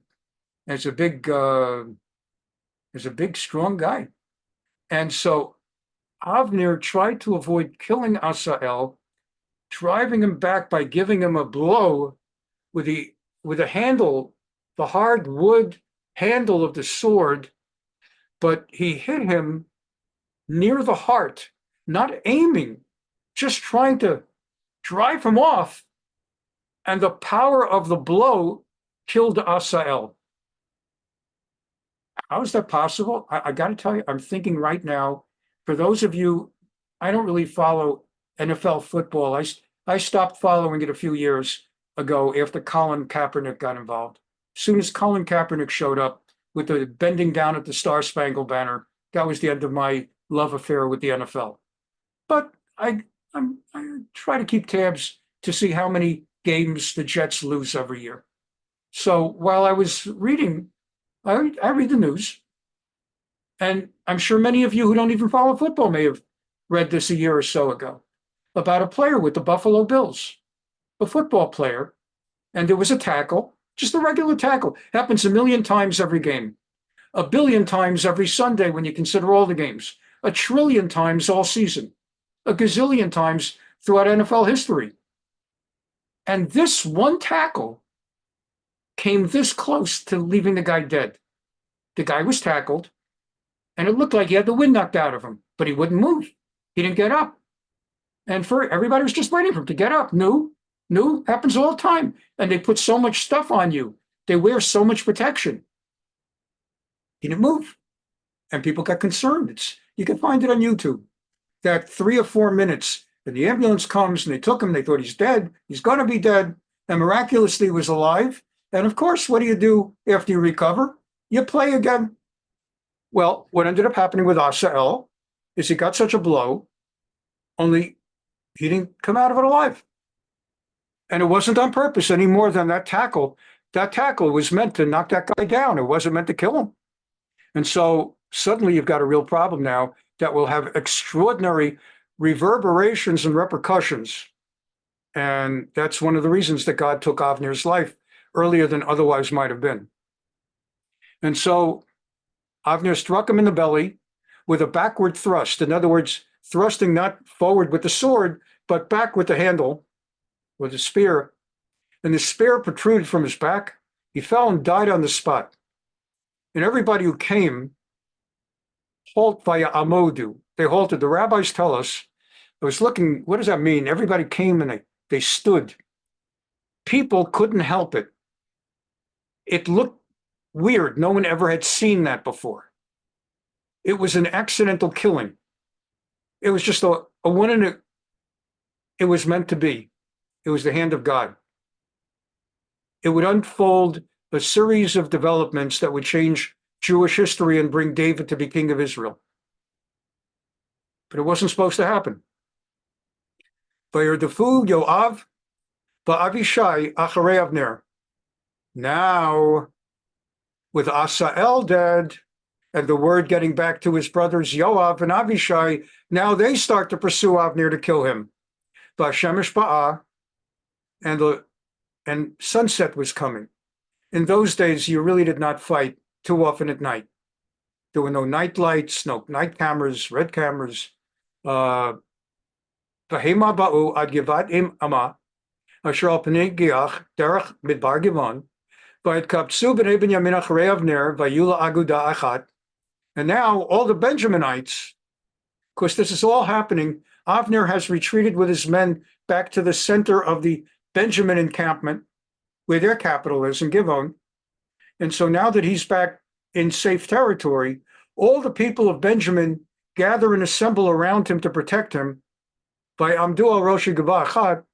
strong guy. And so Avner tried to avoid killing Asahel, driving him back by giving him a blow with the handle, the hard wood handle of the sword, but he hit him near the heart, not aiming, just trying to drive him off, and the power of the blow killed Asahel. How is that possible? I got to tell you, I'm thinking right now, for those of you, I don't really follow NFL football. I stopped following it a few years ago after Colin Kaepernick got involved. As soon as Colin Kaepernick showed up with the bending down at the Star Spangled Banner, that was the end of my love affair with the NFL. But I try to keep tabs to see how many games the Jets lose every year. So while I was reading, I read the news, and I'm sure many of you who don't even follow football may have read this a year or so ago, about a player with the Buffalo Bills, a football player, and there was a tackle, just a regular tackle. Happens a million times every game, a billion times every Sunday when you consider all the games, a trillion times all season, a gazillion times throughout NFL history. And this one tackle came this close to leaving the guy dead. The guy was tackled, and it looked like he had the wind knocked out of him, but he wouldn't move. He didn't get up. And everybody was just waiting for him to get up. No, happens all the time. And they put so much stuff on you. They wear so much protection. He didn't move. And people got concerned. You can find it on YouTube. That 3 or 4 minutes, and the ambulance comes, and they took him. They thought he's dead. He's going to be dead. And miraculously was alive. And of course, what do you do after you recover? You play again. Well, what ended up happening with Asahel is he got such a blow, only he didn't come out of it alive. And it wasn't on purpose any more than that tackle. That tackle was meant to knock that guy down. It wasn't meant to kill him. And so suddenly you've got a real problem now that will have extraordinary reverberations and repercussions. And that's one of the reasons that God took Avner's life earlier than otherwise might have been. And so Avner struck him in the belly with a backward thrust. In other words, thrusting not forward with the sword, but back with the handle, with the spear. And the spear protruded from his back. He fell and died on the spot. And everybody who came halt via amodu. They halted. The rabbis tell us, I was looking, what does that mean? Everybody came and they stood. People couldn't help it. It looked weird. No one ever had seen that before. It was an accidental killing. It was just a one in a, it was meant to be. It was the hand of God. It would unfold a series of developments that would change Jewish history and bring David to be king of Israel. But it wasn't supposed to happen. Vayirdafu Yoav va'Avishai acharei Avner. Now, with Asahel dead, and the word getting back to his brothers Yoav and Avishai, now they start to pursue Avner to kill him. V'Hashemesh ba'ah, and sunset was coming. In those days, you really did not fight too often at night. There were no night lights, no night cameras, red cameras. V'hema ba'u ad Givat im Ama, asher al pnei Giach derech midbar Givon, v'yitkabtzu b'nei Binyamin acharei Avner v'yula aguda achat. And now all the Benjaminites, of course, this is all happening. Avner has retreated with his men back to the center of the Benjamin encampment, where their capital is in Givon. And so now that he's back in safe territory, all the people of Benjamin gather and assemble around him to protect him. By Amdu al Roshi Gavachat,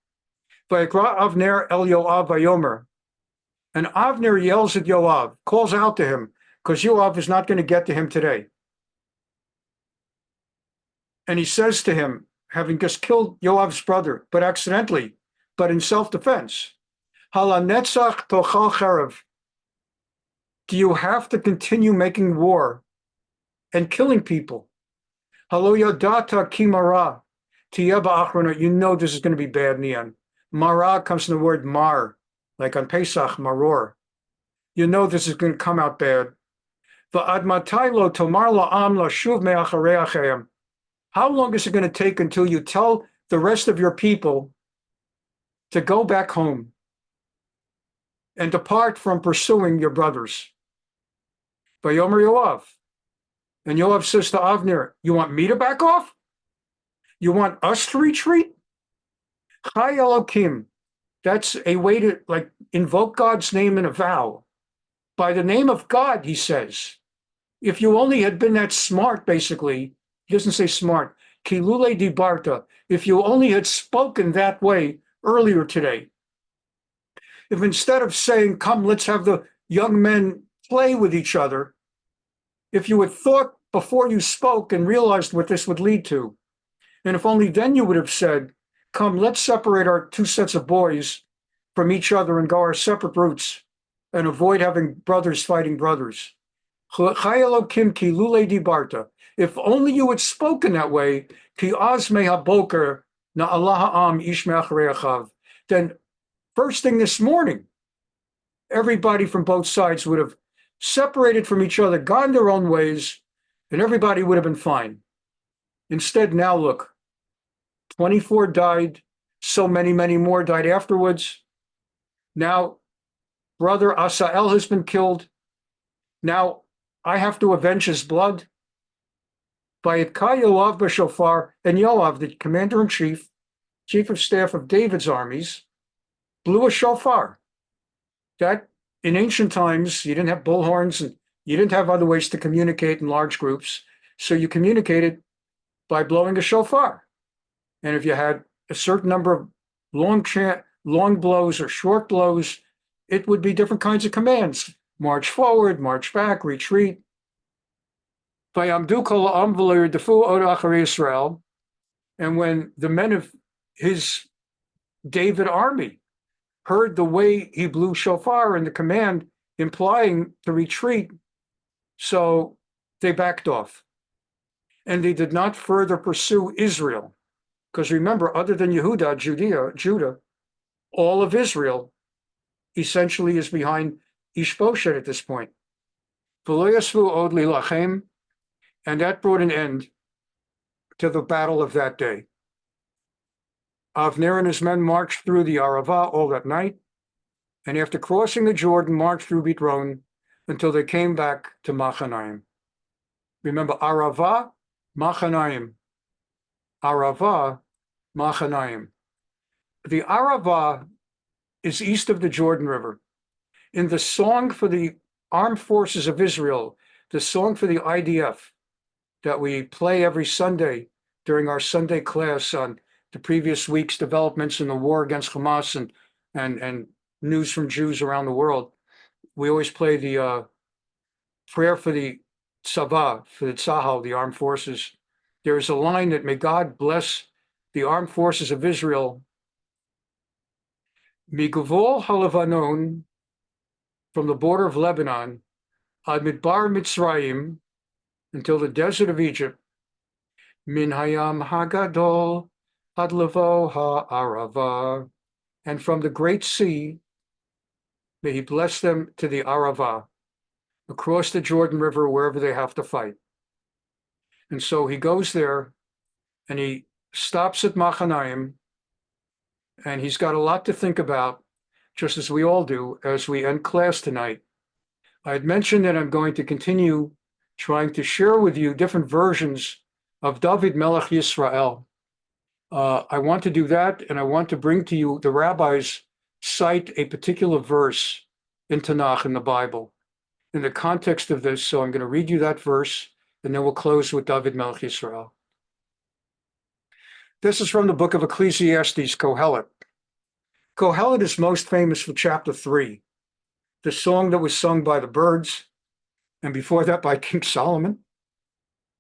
by Avner el Yoav Vayomer. And Avner yells at Yoav, calls out to him, because Yoav is not going to get to him today. And he says to him, having just killed Yoav's brother, but accidentally, but in self-defense, Hala netzach tochal cherev. Do you have to continue making war and killing people? Halo yadata ki mara tiyeba achrona. You know this is going to be bad in the end. Mara comes from the word mar, like on Pesach, maror. You know this is going to come out bad. Va'ad matai lo tomar la'am lashuv me'acharei achem. How long is it going to take until you tell the rest of your people to go back home and depart from pursuing your brothers? Vayomer Yoav. And Yoav says to Avner, you want me to back off? You want us to retreat? Chai Elokim. That's a way to invoke God's name in a vow. By the name of God, he says. If you only had been that smart, basically, he doesn't say smart, Kilule dibarta, if you only had spoken that way earlier today. If instead of saying, come, let's have the young men play with each other, if you had thought before you spoke and realized what this would lead to, and if only then you would have said, come, let's separate our two sets of boys from each other and go our separate routes and avoid having brothers fighting brothers. If only you had spoken that way, then first thing this morning, everybody from both sides would have separated from each other, gone their own ways, and everybody would have been fine. Instead, now look, 24 died, so many, many more died afterwards. Now, brother Asahel has been killed. Now, I have to avenge his blood. By Yoav b'shofar, and Yoav, the commander-in-chief, chief of staff of David's armies, blew a shofar. That, in ancient times, you didn't have bullhorns and you didn't have other ways to communicate in large groups. So you communicated by blowing a shofar. And if you had a certain number of long blows or short blows, it would be different kinds of commands. March forward, march back, retreat. And when the men of his David army heard the way he blew shofar and the command implying to retreat, so they backed off. And they did not further pursue Israel. Because remember, other than Judah, all of Israel essentially is behind Ish Boshet at this point. And that brought an end to the battle of that day. Avner and his men marched through the Arava all that night, and after crossing the Jordan, marched through Bitron until they came back to Machanaim. Remember, Arava, Machanaim. Arava, Machanaim. The Arava is east of the Jordan River. In the song for the Armed Forces of Israel, the song for the IDF that we play every Sunday during our Sunday class on the previous week's developments in the war against Hamas and news from Jews around the world, we always play the prayer for the Tzava, for the Asahel, the armed forces. There is a line that may God bless the armed forces of Israel. Miguvol Halavanon, from the border of Lebanon, ad Midbar Mitzrayim, until the desert of Egypt, Min Hayam Hagadol ad Levo Ha'arava, and from the great sea, may he bless them to the Arava, across the Jordan River, wherever they have to fight. And so he goes there, and he stops at Machanaim, and he's got a lot to think about, just as we all do, as we end class tonight. I had mentioned that I'm going to continue trying to share with you different versions of David Melech Yisrael. I want to do that, and I want to bring to you, the rabbis cite a particular verse in Tanakh, in the Bible, in the context of this. So I'm going to read you that verse, and then we'll close with David Melech Yisrael. This is from the book of Ecclesiastes, Kohelet. Kohelet is most famous for chapter 3, the song that was sung by the birds, and before that by King Solomon.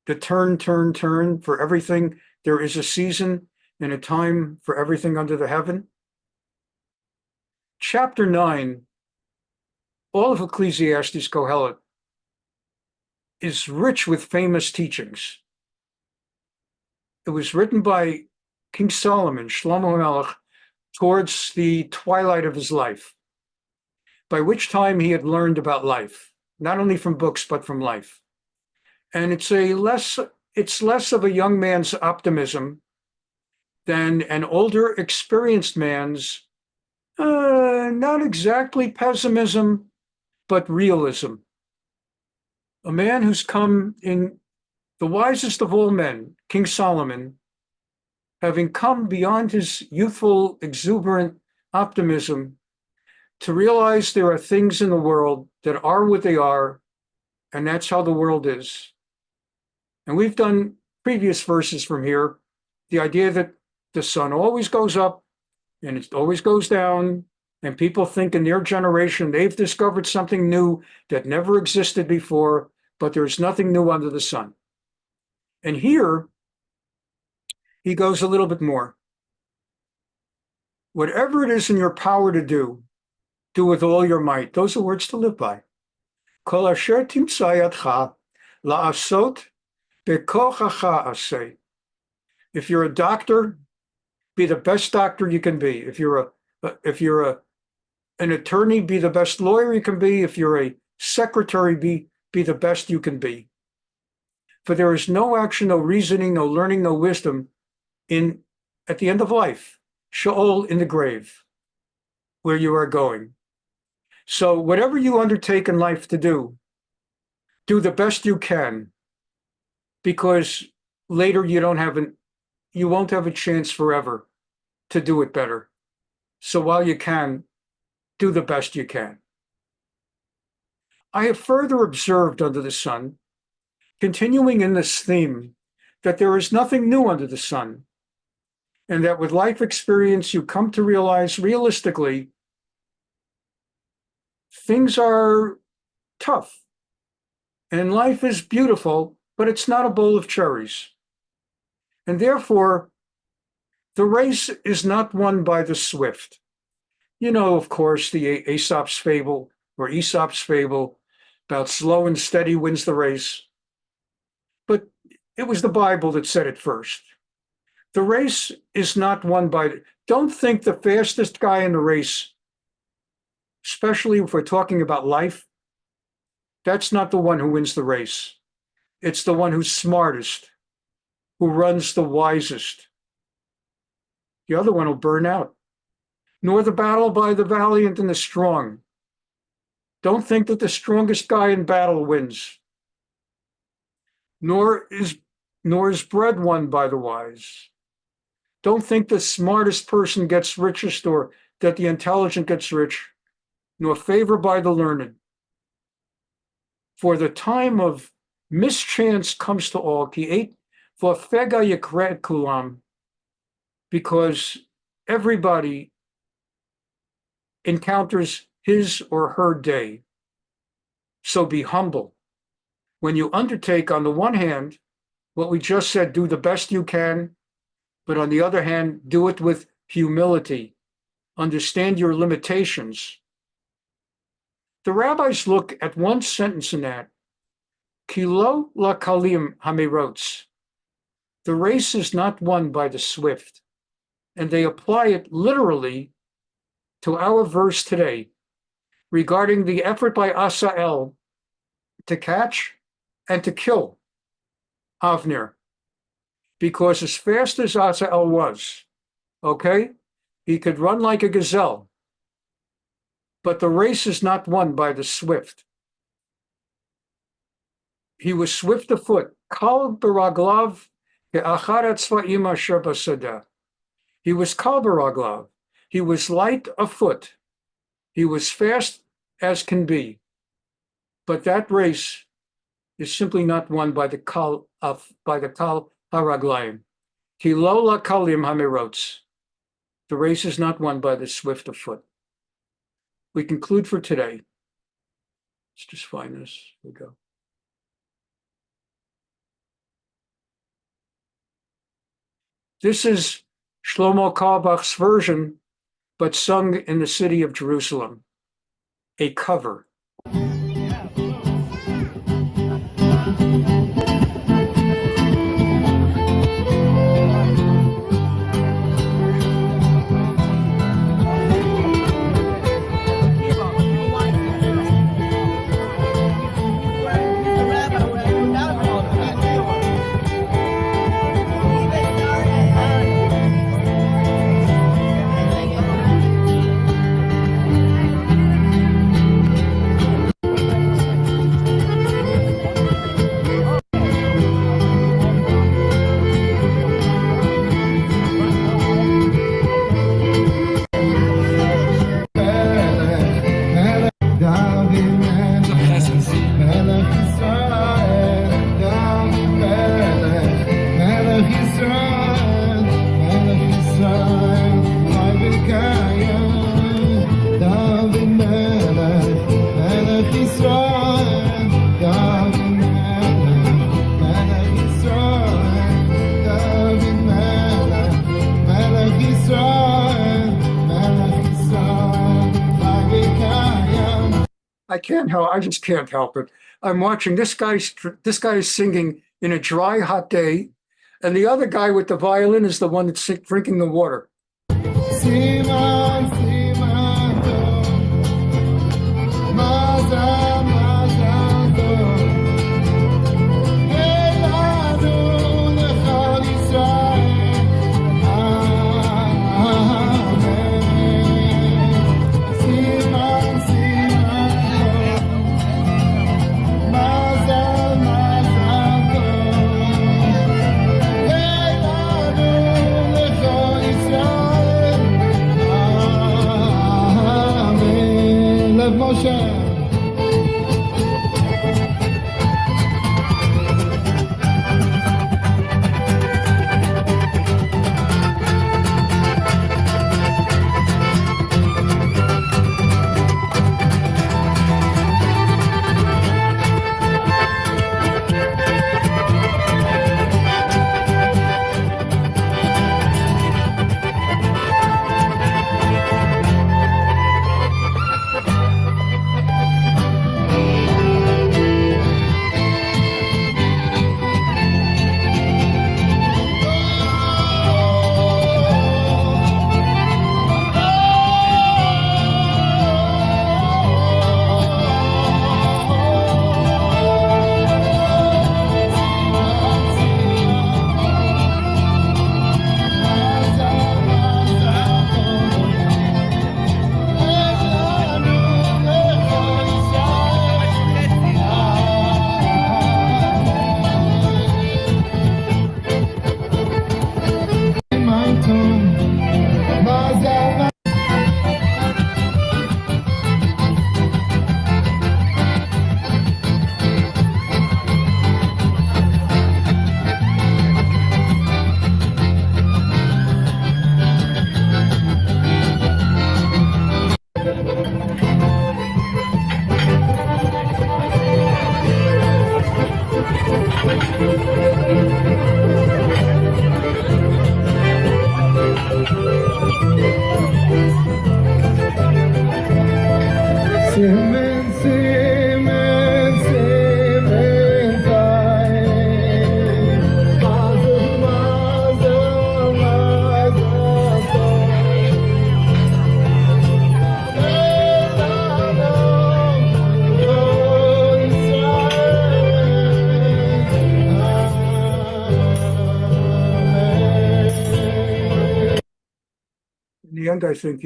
The turn, for everything. There is a season and a time for everything under the heaven. Chapter 9, all of Ecclesiastes, Kohelet, is rich with famous teachings. It was written by King Solomon, Shlomo HaMelech, towards the twilight of his life, by which time he had learned about life, not only from books, but from life. And it's less of a young man's optimism than an older, experienced man's, not exactly pessimism, but realism. A man who's come in, the wisest of all men, King Solomon, having come beyond his youthful, exuberant optimism to realize there are things in the world that are what they are, and that's how the world is. And we've done previous verses from here, the idea that the sun always goes up and it always goes down, and people think in their generation they've discovered something new that never existed before, but there's nothing new under the sun. And here, he goes a little bit more. Whatever it is in your power to do with all your might. Those are words to live by. Kol asher timtza yadcha la'asot bekochacha aseh. If you're a doctor, be the best doctor you can be. If you're an attorney, be the best lawyer you can be. If you're a secretary, be the best you can be. For there is no action, no reasoning, no learning, no wisdom at the end of life, Sheol, in the grave, where you are going. So whatever you undertake in life to do the best you can, because later you won't have a chance forever to do it better. So while you can, do the best you can. I have further observed under the sun, continuing in this theme, that there is nothing new under the sun, and that with life experience you come to realize realistically things are tough and life is beautiful, but it's not a bowl of cherries. And therefore, the race is not won by the swift. You know, of course, the Aesop's fable about slow and steady wins the race. but it was the Bible that said it first. The race is not won by, don't think the fastest guy in the race, especially if we're talking about life, that's not the one who wins the race. It's the one who's smartest, who runs the wisest. The other one will burn out. Nor the battle by the valiant and the strong. Don't think that the strongest guy in battle wins. Nor is bread won by the wise. Don't think the smartest person gets richest or that the intelligent gets rich, nor favor by the learned. For the time of mischance comes to all, because everybody encounters his or her day. So be humble. When you undertake, on the one hand, what we just said, do the best you can, but on the other hand, do it with humility. Understand your limitations. The rabbis look at one sentence in that, Kilo la kalim hamerots. The race is not won by the swift. And they apply it literally to our verse today regarding the effort by Asahel to catch and to kill Avner. Because as fast as Asahel was, okay, he could run like a gazelle. But the race is not won by the swift. He was swift afoot. Kal baraglav ke'achar tzva'im asher basadeh. He was kal baraglav. He was light afoot. He was fast as can be. But that race is simply not won by the kal haraglayim. Ki lo la kalim hamerots. The race is not won by the swift afoot. We conclude for today. Let's just find this. Here we go. This is Shlomo Carlebach's version, but sung in the city of Jerusalem. A cover. I just can't help it. I'm watching this guy is singing in a dry, hot day, and the other guy with the violin is the one that's drinking the water. In the end, I think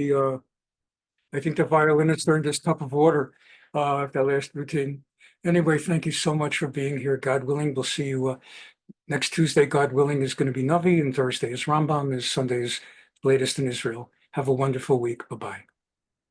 the violinist earned his cup of water that last routine. Anyway, thank you so much for being here. God willing, we'll see you next Tuesday. God willing is going to be Navi, and Thursday is Rambam, and Sunday is latest in Israel. Have a wonderful week. Bye-bye.